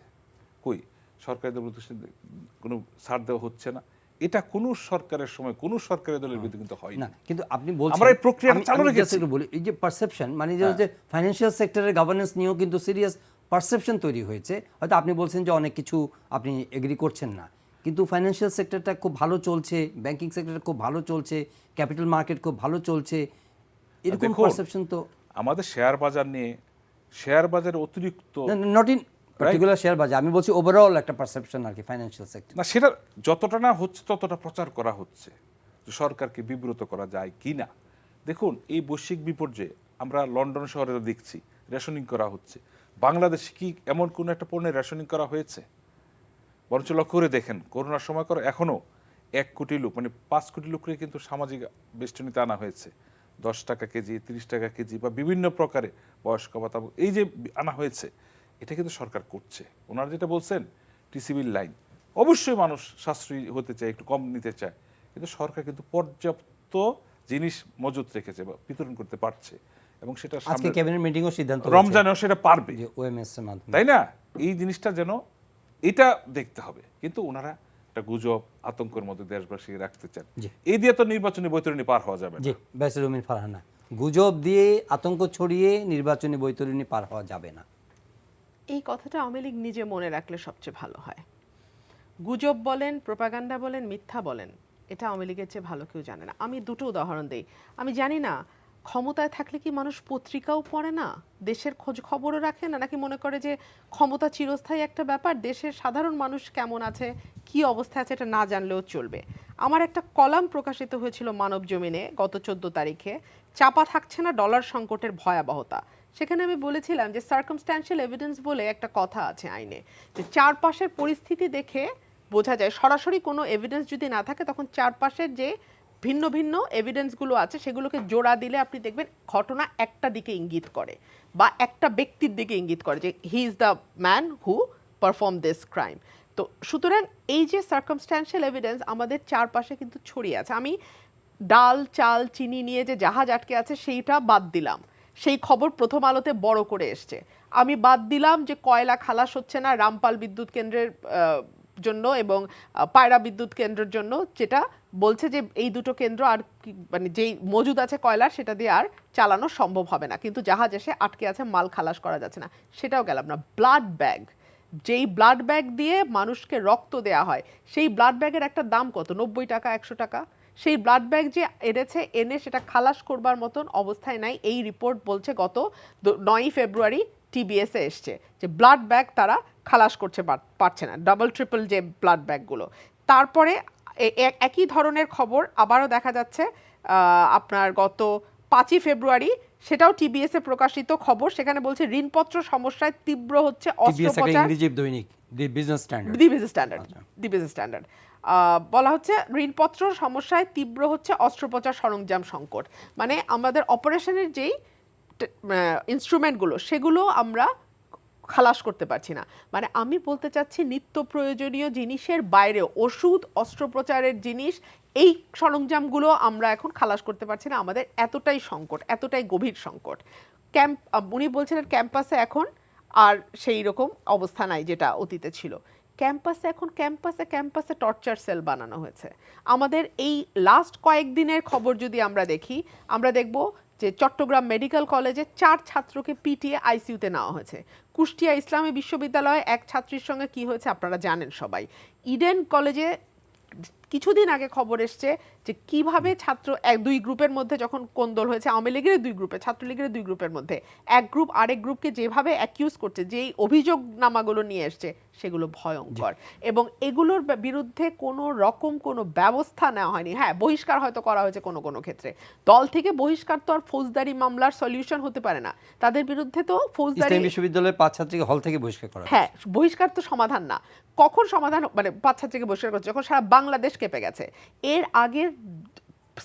কই সরকারি দল কোনো ছাড় দেওয়া হচ্ছে না। এটা কোন সরকারের সময় কোন সরকারি দলের বিরুদ্ধে কিন্তু হয় না। কিন্তু আপনি বলছেন আমরা এই প্রক্রিয়াটা চালু রেখেছি। বলি এই যে পারসেপশন, মানে যে ফাইন্যান্সিয়াল সেক্টরের গভর্নেন্স নিয়েও কিন্তু সিরিয়াস পারসেপশন তৈরি হয়েছে। হয়তো আপনি বলছেন যে অনেক কিছু আপনি এগ্রি করছেন না, কিন্তু ফাইন্যান্সিয়াল সেক্টরটা খুব ভালো চলছে, ব্যাংকিং সেক্টরটা খুব ভালো চলছে, ক্যাপিটাল মার্কেট খুব ভালো চলছে, এরকম পারসেপশন তো আমাদের শেয়ার বাজার নিয়ে, শেয়ার বাজারে অতিরিক্ত, নট ইন পার্টিকুলার শেয়ার বাজার, আমি বলছি ওভারঅল একটা পারসেপশন আর কি ফাইন্যান্সিয়াল সেক্টর। না সেটা যতটা না হচ্ছে ততটা প্রচার করা হচ্ছে যে সরকারকে বিব্রত করা যায় কি না। দেখুন, এই বৈশ্বিক বিপর্যয়ে আমরা লন্ডন শহরে দেখছি রেশনিং করা হচ্ছে। বাংলাদেশে কি এমন কোনো একটা পণ্যের রেশনিং করা হয়েছে? বরঞ্চ লক্ষ্য করে দেখেন, করোনার সময় করে এখনও 1 কোটি লোক, মানে 5 কোটি লোককে কিন্তু সামাজিক বেষ্টনীতে আনা হয়েছে। 10 টাকা কেজি, 30 টাকা কেজি বা বিভিন্ন প্রকারে বয়স্ক ভাতা এই যে আনা হয়েছে, এটা কিন্তু সরকার করছে। ওনারা যেটা বলছেন টিসিবির লাইন, অবশ্যই মানুষ সাশ্রয়ী হতে চায়, একটু কম নিতে চায়, কিন্তু সরকার কিন্তু পর্যাপ্ত জিনিস মজুত রেখেছে বা বিতরণ করতে পারছে, এবং সেটা আজকে সামনে ক্যাবিনেট মিটিংও সিদ্ধান্ত রমজানেও সেটা পারবে, যে ওএমএস এর মাধ্যমে, তাই না? এই জিনিসটা যেন এটা দেখতে হবে, কিন্তু ওনারা একটা গুজব আতঙ্কের মধ্যে দেশবাসী রাখতে চান। জি। এই দিয়ে তো নির্বাচনী বৈতরণী পার হওয়া যাবে না। জি বেসরুমিন ফারহানা, গুজব দিয়ে আতঙ্ক ছড়িয়ে নির্বাচনী বৈতরণী পার হওয়া যাবে না। এই কথাটা আওয়ামী লীগ নিজে মনে রাখলে সবচেয়ে ভালো হয়। গুজব বলেন, প্রোপাগান্ডা বলেন, মিথ্যা বলেন, এটা আওয়ামী লীগের চেয়ে ভালো কেউ জানে না। আমি দুটো উদাহরণ দেই। আমি জানি না ক্ষমতায় থাকলে কি মানুষ পত্রিকাও পড়ে না, দেশের খোঁজ খবরও রাখে না, নাকি মনে করে যে ক্ষমতা চিরস্থায়ী একটা ব্যাপার, দেশের সাধারণ মানুষ কেমন আছে, কি অবস্থায় আছে এটা না জানলেও চলবে। আমার একটা কলাম প্রকাশিত হয়েছিল মানব জমিনে গত 14 তারিখে, চাপা থাকছে না ডলার সংকটের ভয়াবহতা। সেখানে আমি বলেছিলাম যে সার্কামস্ট্যান্সিয়াল এভিডেন্স বলে একটা কথা আছে আইনে, যে চারপাশের পরিস্থিতি দেখে বোঝা যায়, সরাসরি কোনো এভিডেন্স যদি না থাকে তখন চারপাশের যে ভিন্ন ভিন্ন এভিডেন্সগুলো আছে সেগুলোকে জোড়া দিলে আপনি দেখবেন ঘটনা একটা দিকে ইঙ্গিত করে বা একটা ব্যক্তির দিকে ইঙ্গিত করে, যে he is the man who perform this crime. তো সুতরাং এই যে সার্কামস্ট্যান্সিয়াল এভিডেন্স আমাদের চারপাশে কিন্তু ছড়িয়ে আছে। আমি ডাল চাল চিনি নিয়ে যে জাহাজ আটকে আছে সেইটা বাদ দিলাম, সেই খবর প্রথম আলোতে বড় করে এসছে। আমি বাদ দিলাম যে কয়লা খালাস হচ্ছে না রামপাল বিদ্যুৎ কেন্দ্রের জন্য এবং পায়রা বিদ্যুৎ কেন্দ্রের জন্য, যেটা বলছে যে এই দুটো কেন্দ্র আর মানে যেই মজুদ আছে কয়লার সেটা দিয়ে আর চালানো সম্ভব হবে না, কিন্তু জাহাজ এসে আটকে আছে, মাল খালাস করা যাচ্ছে না। সেটাও গেলাম না, ব্লাড ব্যাগ, যেই ব্লাড ব্যাগ দিয়ে মানুষকে রক্ত দেয়া হয়, সেই ব্লাড ব্যাগের একটা দাম কত, 90 টাকা 100 টাকা। সেই ব্লাড ব্যাগ যে এনেছে, এনে সেটা খালাস করবার মতন অবস্থায় নাই। এই রিপোর্ট বলছে গত 9 ফেব্রুয়ারি টিবিএসে এসছে যে ব্লাড ব্যাগ তারা খালাস করছে পারছে না, ডাবল ট্রিপল যে ব্লাড ব্যাগগুলো। তারপরে একই ধরনের খবর আবারও দেখা যাচ্ছে আপনার গত 5ই ফেব্রুয়ারি, সেটাও টিবিএসে প্রকাশিত খবর। সেখানে বলছে ঋণপত্র সমস্যায় তীব্র হচ্ছে অস্ত্রোপচার। ইংরেজি দৈনিক দি বিজনেস স্ট্যান্ডার্ড বলা হচ্ছে ঋণপত্র সমস্যায় তীব্র হচ্ছে অস্ত্রোপচার সরঞ্জাম সংকট। মানে আমাদের অপারেশনের যেই ইনস্ট্রুমেন্টগুলো সেগুলো আমরা খালাস করতে পারছি না। মানে আমি বলতে চাচ্ছি নিত্য প্রয়োজনীয় জিনিসের বাইরে ওষুধ, অস্ত্রোপচারের জিনিস, এই সরঞ্জামগুলো আমরা এখন খালাস করতে পারছি না। আমাদের এতটাই সংকট, এতটাই গভীর সংকট। উনি বলছিলেন ক্যাম্পাসে এখন আর সেই রকম অবস্থা নাই যেটা অতীতে ছিল। ক্যাম্পাসে এখন ক্যাম্পাসে টর্চার সেল বানানো হয়েছে। আমাদের এই লাস্ট কয়েকদিনের খবর যদি আমরা দেখি, আমরা দেখব যে চট্টগ্রাম মেডিকেল কলেজে 4 ছাত্রকে পিটিয়ে আইসিইউতে নেওয়া হয়েছে। কুষ্টিয়া ইসলামী বিশ্ববিদ্যালয়ে এক ছাত্রীর সঙ্গে কি হয়েছে আপনারা জানেন সবাই। ইডেন কলেজে কিছুদিন আগে খবর এসছে যে কিভাবে ছাত্র দুই গ্রুপের মধ্যে যখন কোন্দল হয়েছে, আওয়ামী লীগের দুই গ্রুপে, ছাত্রলীগের দুই গ্রুপের মধ্যে, এক গ্রুপ আরেক গ্রুপকে যেভাবে অ্যাকিউজ করছে, যেই অভিযোগনামাগুলো নিয়ে এসছে সেগুলো ভয়ঙ্কর, এবং এগুলোর বিরুদ্ধে কোনো রকম কোনো ব্যবস্থা নেওয়া হয়নি। হ্যাঁ, বহিষ্কার হয়তো করা হয়েছে কোনো কোনো ক্ষেত্রে। দল থেকে বহিষ্কার তো আর ফৌজদারি মামলার সলিউশন হতে পারে না, তাদের বিরুদ্ধে তো ফৌজদারি। ইসলামী বিশ্ববিদ্যালয়ের 5 ছাত্রীকে হল থেকে বহিষ্কার করা, হ্যাঁ, বহিষ্কার তো সমাধান না। কখন সমাধান, মানে 5 ছাত্রীকে বহিষ্কার করছে যখন সারা বাংলাদেশ কেঁপে গেছে। এর আগের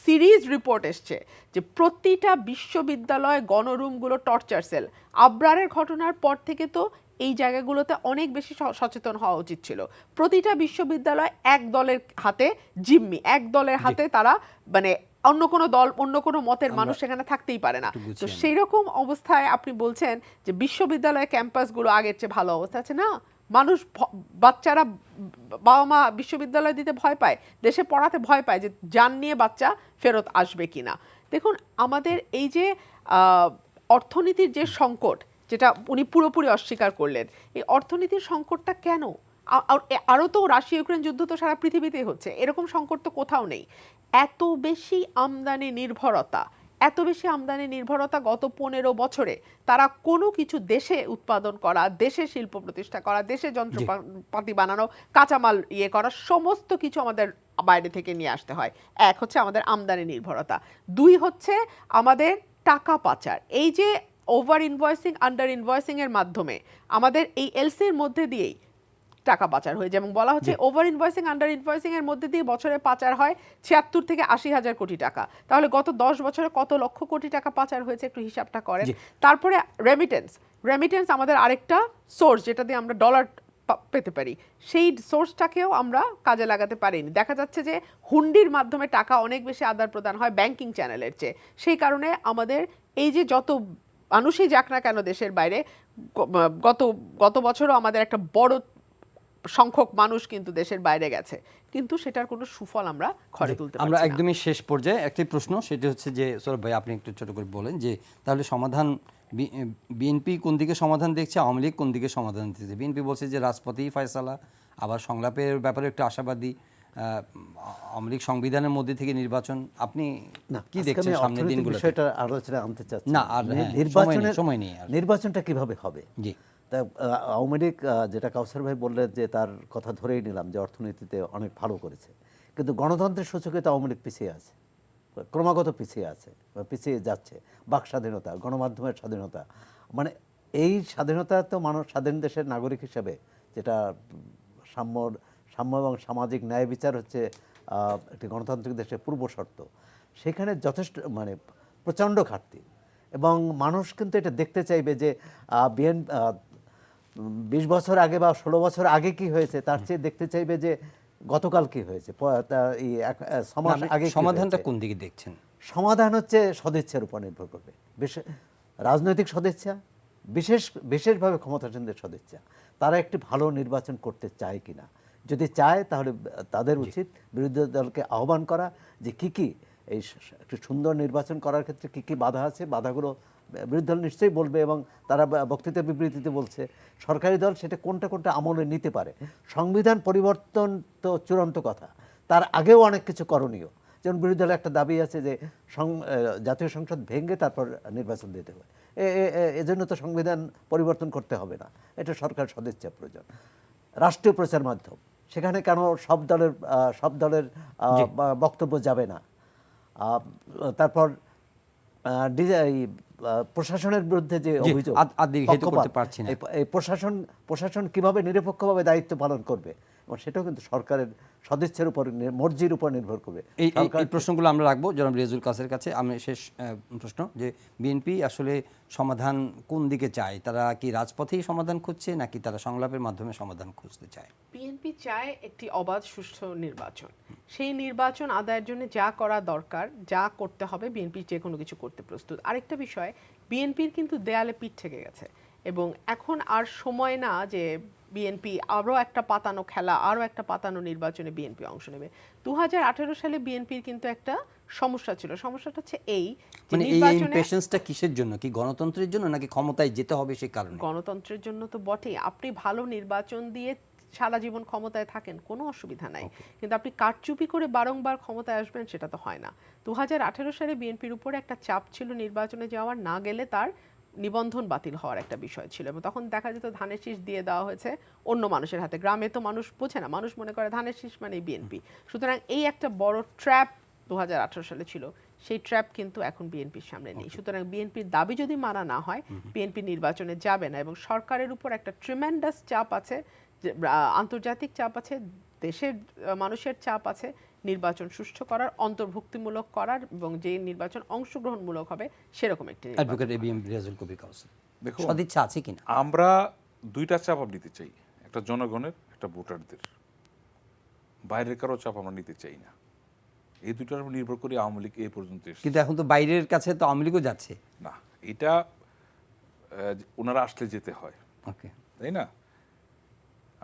সিরিজ রিপোর্ট এসছে যে প্রতিটা বিশ্ববিদ্যালয় গণরুমগুলো টর্চার সেল। আবরারের ঘটনার পর থেকে তো এই জায়গাগুলোতে অনেক বেশি সচেতন হওয়া উচিত ছিল। প্রতিটা বিশ্ববিদ্যালয় এক দলের হাতে জিম্মি, এক দলের হাতে তারা, মানে অন্য কোনো দল, অন্য কোনো মতের মানুষ সেখানে থাকতেই পারে না। তো সেই রকম অবস্থায় আপনি বলছেন যে বিশ্ববিদ্যালয় ক্যাম্পাসগুলো আগের চেয়ে ভালো অবস্থা আছে না। মানুষ, বাচ্চারা, বাবা মা বিশ্ববিদ্যালয় দিতে ভয় পায়, দেশে পড়াতে ভয় পায় যে জান নিয়ে বাচ্চা ফেরত আসবে কিনা। দেখুন আমাদের এই যে অর্থনীতির যে সংকট, যেটা উনি পুরোপুরি অস্বীকার করলেন, এই অর্থনীতির সংকটটা কেন? আরও তো রাশিয়া ইউক্রেন যুদ্ধ তো সারা পৃথিবীতেই হচ্ছে, এরকম সংকট তো কোথাও নেই। এত বেশি আমদানি নির্ভরতা গত 15 বছরে তারা কোনো কিছু দেশে উৎপাদন করা, দেশে শিল্প প্রতিষ্ঠা করা, দেশে যন্ত্রপাতি বানানো, কাঁচামাল করা, সমস্ত কিছু আমাদের বাইরে থেকে নিয়ে আসতে হয়। এক হচ্ছে আমাদের আমদানি নির্ভরতা, দুই হচ্ছে আমাদের টাকা পাচার। এই যে ওভার ইনভয়েসিং, আন্ডার ইনভয়েসিং এর মাধ্যমে আমাদের এই এলসির মধ্যে দিয়েই টাকা পাচার হয়ে, যেমন বলা হচ্ছে ওভার ইনভয়েসিং, আন্ডার ইনভয়েসিং এর মধ্যে দিয়ে বছরে পাচার হয় 76 থেকে 80 হাজার কোটি টাকা। তাহলে গত 10 বছরে কত লক্ষ কোটি টাকা পাচার হয়েছে একটু হিসাবটা করেন। তারপরে রেমিটেন্স আমাদের আরেকটা সোর্স, যেটা দিয়ে আমরা ডলার পেতে পারি, সেই সোর্সটাকেও আমরা কাজে লাগাতে পারিনি। দেখা যাচ্ছে যে হুন্ডির মাধ্যমে টাকা অনেক বেশি আদান প্রদান হয় ব্যাংকিং চ্যানেলের চেয়ে। সেই কারণে আমাদের এই যে যত মানুষই যাক না কেন দেশের বাইরে, গত বছরও আমাদের একটা বড় সংখ্যক মানুষ কিন্তু দেশের বাইরে গেছে, কিন্তু সেটার কোনো সুফল আমরা ঘরে তুলতে আমরা পারছি না। একদমই শেষ পর্যায়ে একটি প্রশ্ন, সেটি হচ্ছে যে সৌরভ ভাই আপনি একটু ছোট করে বলেন যে তাহলে সমাধান বিএনপি কোন দিকে সমাধান দেখছে, আওয়ামী লীগ কোন দিকে সমাধান দেখছে? বিএনপি বলছে যে রাজপথেই ফয়সালা, আবার সংলাপের ব্যাপারে একটু আশাবাদী, আওয়ামী লীগ সংবিধানের মধ্যে থেকে নির্বাচন। আপনি কি দেখছেন সামনের দিনগুলোতে? বিষয়টা আলোচনা আনতে চাচ্ছি না, আর নির্বাচনের সময় নেই আর। নির্বাচনটা কিভাবে হবে? জি, তা আওয়ামী লীগ, যেটা কাউসার ভাই বললেন যে তার কথা ধরেই নিলাম যে অর্থনীতিতে অনেক ভালো করেছে, কিন্তু গণতন্ত্রের সূচকে তো আওয়ামী লীগ পিছিয়ে আছে, ক্রমাগত পিছিয়ে আছে বা পিছিয়ে যাচ্ছে। বাক স্বাধীনতা, গণমাধ্যমের স্বাধীনতা, মানে এই স্বাধীনতা তো মানুষ স্বাধীন দেশের নাগরিক হিসেবে, যেটা সাম্য এবং সামাজিক ন্যায় বিচার হচ্ছে একটি গণতান্ত্রিক দেশের পূর্ব শর্ত, সেখানে যথেষ্ট মানে প্রচণ্ড ঘাটতি। এবং মানুষ কিন্তু এটা দেখতে চাইবে যে 20 বছর আগে বা 16 বছর আগে কি হয়েছে, তার চেয়ে দেখতে চাইবে যে গতকাল কি হয়েছে, 6 মাস আগে কি সমাধানটা হয়েছে। কোন দিকে দেখছেন? সমাধান হচ্ছে সদিচ্ছার উপর নির্ভর করবে, রাজনৈতিক সদিচ্ছা, বিশেষভাবে ক্ষমতাসীনদের সদিচ্ছা। তারা একটি ভালো নির্বাচন করতে চায় কিনা, যদি চায় তাহলে তাদের উচিত বিরোধী দলকে আহ্বান করা যে কি এই একটি সুন্দর নির্বাচন করার ক্ষেত্রে কি বাধা আছে, বাধাগুলো বিরোধী দল নিশ্চয়ই বলবে, এবং তারা বক্তৃতা বিবৃতিতে বলছে সরকারি দল সেটা কোনটা আমলে নিতে পারে। সংবিধান পরিবর্তন তো চূড়ান্ত কথা, তার আগেও অনেক কিছু করণীয়। যেমন বিরোধী দলের একটা দাবি আছে যে জাতীয় সংসদ ভেঙে তারপর নির্বাচন দিতে হবে। এজন্য তো সংবিধান পরিবর্তন করতে হবে না, এটা সরকার সদিচ্ছা প্রয়োজন। রাষ্ট্রীয় প্রচার মাধ্যম, সেখানে কেন সব দলের বক্তব্য যাবে না? তারপর প্রশাসনের বিরুদ্ধে যে অভিযোগ, এই প্রশাসন কিভাবে নিরপেক্ষভাবে দায়িত্ব পালন করবে, এবং সেটাও কিন্তু সরকারের সদিচ্ছার উপর, মর্জির উপর নির্ভর করবে। এই প্রশ্নগুলো আমরা রাখবো জনাব রিয়াজুল কাসের কাছে। আমি শেষ প্রশ্ন, যে বিএনপি আসলে সমাধান কোন দিকে চায়? তারা কি রাজপথেই সমাধান খুঁজছে, নাকি তারা সংলাপের মাধ্যমে সমাধান খুঁজতে চায়? বিএনপি চায় একটি অবাধ সুষ্ঠু নির্বাচন। সেই নির্বাচন আদায়ের জন্য যা করা দরকার, যা করতে হবে, বিএনপি যে কোনো কিছু করতে প্রস্তুত। আরেকটা বিষয়, বিএনপির কিন্তু দেয়ালে পিঠ থেকে গেছে, এবং এখন আর সময় না যে বিএনপি আরও একটা পাতানো খেলা, আরও একটা পাতানো নির্বাচনে বিএনপি অংশ নেবে। 2018 সালে বিএনপির কিন্তু একটা সমস্যা ছিল। সমস্যাটা হচ্ছে এই যে মানে এই নির্বাচনে ইমপ্রেশনসটা কিসের জন্য? কি গণতন্ত্রের জন্য, নাকি ক্ষমতায় যেতে হবে সেই কারণে? গণতন্ত্রের জন্য তো বটেই। আপনি ভালো নির্বাচন দিয়ে সারা জীবন ক্ষমতায় থাকেন, কোনো অসুবিধা নাই, কিন্তু আপনি কারচুপি করে বারংবার ক্ষমতায় আসবেন, সেটা তো হয় না। 2018 সালে বিএনপির উপরে একটা চাপ ছিল নির্বাচনে যাওয়ার, না গেলে তার নিবন্ধন বাতিল হওয়ার একটা বিষয় ছিল, এবং তখন দেখা যেত ধানের শীষ দিয়ে দেওয়া হয়েছে অন্য মানুষের হাতে। গ্রামে তো মানুষ বোঝে না, মানুষ মনে করে ধানের শীষ মানে বিএনপি। সুতরাং এই একটা বড় ট্র্যাপ 2018 সালে ছিল, সেই ট্র্যাপ কিন্তু এখন বিএনপির সামনে নেই। সুতরাং বিএনপির দাবি যদি মানা না হয়, বিএনপি নির্বাচনে যাবে না, এবং সরকারের উপর একটা ট্রিমেন্ডাস চাপ আছে, আন্তর্জাতিক চাপ আছে, দেশের মানুষের চাপ আছে নির্বাচন সুষ্ঠু করার, অন্তর্ভুক্তিমূলক করার, এবং যে নির্বাচন অংশগ্রহণমূলক হবে সেরকম একটি নির্বাচন। অ্যাডভোকেট এবিএম রিয়াজুল কবির কাউসার, দেখুন সদিচ্ছা আছে কিনা? আমরা দুইটা চাপ নিতে চাই, একটা জনগণের, একটা ভোটারদের। বাইরের কারো চাপ আমরা নিতে চাই না। এই দুইটার উপর নির্ভর করে আওয়ামী লীগ এই পর্যন্ত এসেছে। কিন্তু এখন তো বাইরের কাছে তো আওয়ামী লীগও যাচ্ছে। না, এটা ওনারা আসলে যেতে হয়, ওকে, তাই না?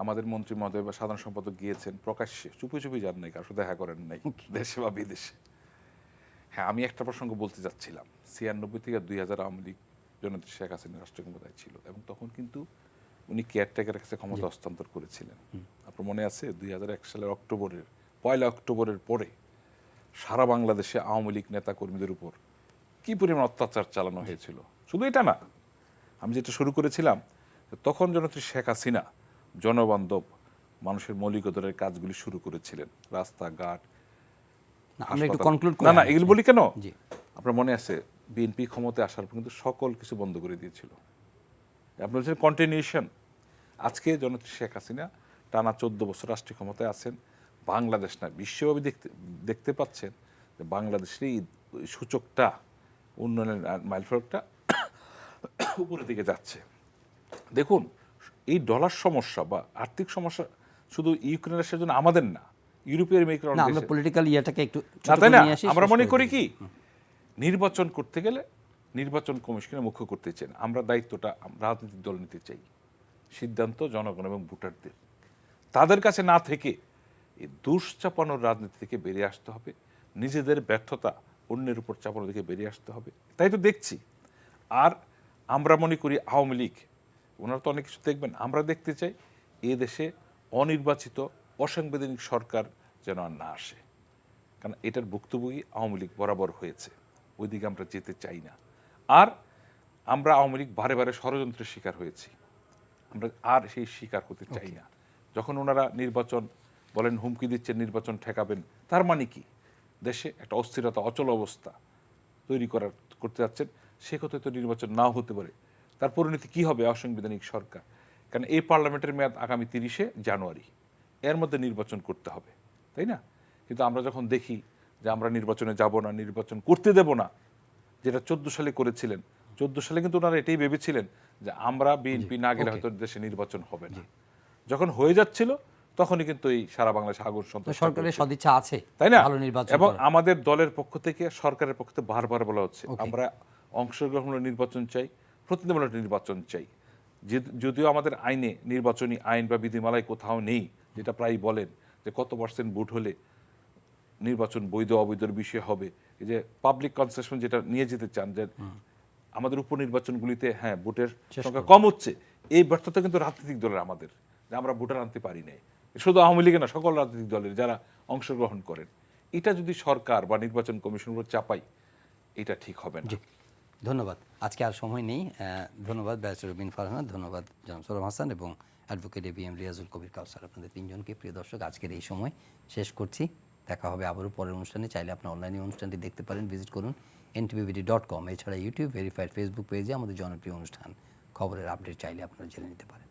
আমাদের মন্ত্রী মহোদয় বা সাধারণ সম্পাদক গিয়েছেন প্রকাশ্যে, চুপি চুপি যান নাই, কারোর সাথে দেখা করেন নাই, দেশে বা বিদেশে। হ্যাঁ, আমি একটা প্রসঙ্গ বলতে যাচ্ছিলাম, 96 থেকে 2000 আওয়ামী লীগ জননেত্রী শেখ হাসিনা রাষ্ট্র ক্ষমতায় ছিল, এবং তখন কিন্তু উনি কেয়ারটেকারের কাছে ক্ষমতা হস্তান্তর করেছিলেন। আপনার মনে আছে 2001 সালের পয়লা অক্টোবরের পরে সারা বাংলাদেশে আওয়ামী লীগ নেতা কর্মীদের উপর কি পরিমাণ অত্যাচার চালানো হয়েছিল। শুধু এটা না, আমি যেটা শুরু করেছিলাম, তখন জননেত্রী শেখ হাসিনা জনবান্ধব মানুষের মৌলিক অধিকারের কাজগুলি শুরু করেছিলেন, রাস্তাঘাট। আমরা একটু কনক্লুড করি। না, এগুলো বলি কেন, জি, আপনার মনে আছে বিএনপি ক্ষমতায় আসার পর কিন্তু সকল কিছু বন্ধ করে দিয়েছিল। আপনি বলছেন কন্টিনিউশন। আজকে জননেত্রী শেখ হাসিনা টানা 14 বছর রাষ্ট্রীয় ক্ষমতায় আছেন। বাংলাদেশ না, বিশ্বব্যাপী দেখতে পাচ্ছেন যে বাংলাদেশের এই সূচকটা, উন্নয়নের মাইলফলকটা উপরের দিকে যাচ্ছে। দেখুন, এই ডলার সমস্যা বা আর্থিক সমস্যা শুধু ইউক্রেন রাশিয়ার জন্য আমাদের না, ইউরোপীয় আমেরিকার না আমরা পলিটিক্যাল ইয়াটাকে একটু ছোট না, করে তাই না? নিয়ে আসি, আমরা শেষ মনে করে করি দিই। কি নির্বাচন করতে গেলে নির্বাচন কমিশনের মুখ্য করতে চান, আমরা দায়িত্বটা রাজনৈতিক দল নিতে চাই, সিদ্ধান্ত জনগণ এবং ভোটারদের। তাদের কাছে না থেকে এই দুশ্চাপানোর রাজনীতি থেকে বেরিয়ে আসতে হবে, নিজেদের ব্যর্থতা অন্যের উপর চাপানোর দিকে বেরিয়ে আসতে হবে। তাই তো দেখছি। আর আমরা মনে করি আওয়ামী লীগ, ওনারা তো অনেক কিছু দেখবেন, আমরা দেখতে চাই এ দেশে অনির্বাচিত অসাংবিধানিক সরকার যেন আর না আসে, কারণ এটার ভুক্তভোগী আওয়ামী লীগ বরাবর হয়েছে, ওইদিকে আমরা যেতে চাই না। আর আমরা আওয়ামী লীগ বারে বারে ষড়যন্ত্রের শিকার হয়েছি, আমরা আর সেই শিকার হতে চাই না। যখন ওনারা নির্বাচন বলেন, হুমকি দিচ্ছেন নির্বাচন ঠেকাবেন, তার মানে কি দেশে একটা অস্থিরতা অচল অবস্থা তৈরি করতে যাচ্ছেন। সে কথায় তো নির্বাচন নাও হতে পারে, তার পরিণতি কি হবে? অসাংবিধানিক সরকার। কারণ এই পার্লামেন্টের মেয়াদ আগামী 30শে জানুয়ারি, এর মধ্যে নির্বাচন করতে হবে, তাই না? কিন্তু আমরা যখন দেখি যে আমরা নির্বাচনে যাব না, নির্বাচন করতে দেব না, যেটা 14 সালে করেছিলেন, 14 সালে কিন্তু ওনারা এটাই ভেবেছিলেন যে আমরা বিএনপি না গেলে হয়তো দেশে নির্বাচন হবে না। যখন হয়ে যাচ্ছিল তখনই কিন্তু এই সারা বাংলাদেশে আগুন তো সন্ত্রাস সরকারের সদিচ্ছা আছে, তাই না? ভালো নির্বাচন এবং করার। আমাদের দলের পক্ষ থেকে সরকারের পক্ষ থেকে বারবার বলা হচ্ছে আমরা অংশগ্রহণমূলক নির্বাচন চাই, প্রতিনিধিমূলক নির্বাচন চাই। যদিও আমাদের আইনে নির্বাচনী আইন বা বিধিমালায় কোথাও নেই, যেটা প্রায় বলেন যে কত % ভোট হলে নির্বাচন বৈধ অবৈধর বিষয় হবে। এই যে পাবলিক কনসেশন যেটা নিয়ে যেতে চান, যে আমাদের উপনির্বাচনগুলিতে হ্যাঁ ভোটের সংখ্যা কম হচ্ছে, এই ব্যর্থতা কিন্তু রাজনৈতিক দলের আমাদের, যে আমরা ভোটার আনতে পারি নাই। শুধু আওয়ামী লীগের না, সকল রাজনৈতিক দলের যারা অংশগ্রহণ করেন, এটা যদি সরকার বা নির্বাচন কমিশন উপর চাপাই, এটা ঠিক হবে না। ধন্যবাদ। আজকে আর সময় নেই। ধন্যবাদ ব্যারিস্টার রবিন ফারহানা, ধন্যবাদ জনাব সোহরাব হাসান এবং অ্যাডভোকেট ABM রিয়াজুল কবির কাউসার, আপনাদের তিনজনকে। প্রিয় দর্শক, আজকের এই সময় শেষ করছি। দেখা হবে আবারও পরের অনুষ্ঠানে। চাইলে আপনার অনলাইনে অনুষ্ঠানটি দেখতে পারেন, ভিজিট করুন ntvbd.com। এছাড়া ইউটিউব ভেরিফাইড ফেসবুক পেজে আমাদের জনপ্রিয় অনুষ্ঠান খবরের আপডেট চাইলে আপনারা জেনে নিতে পারেন।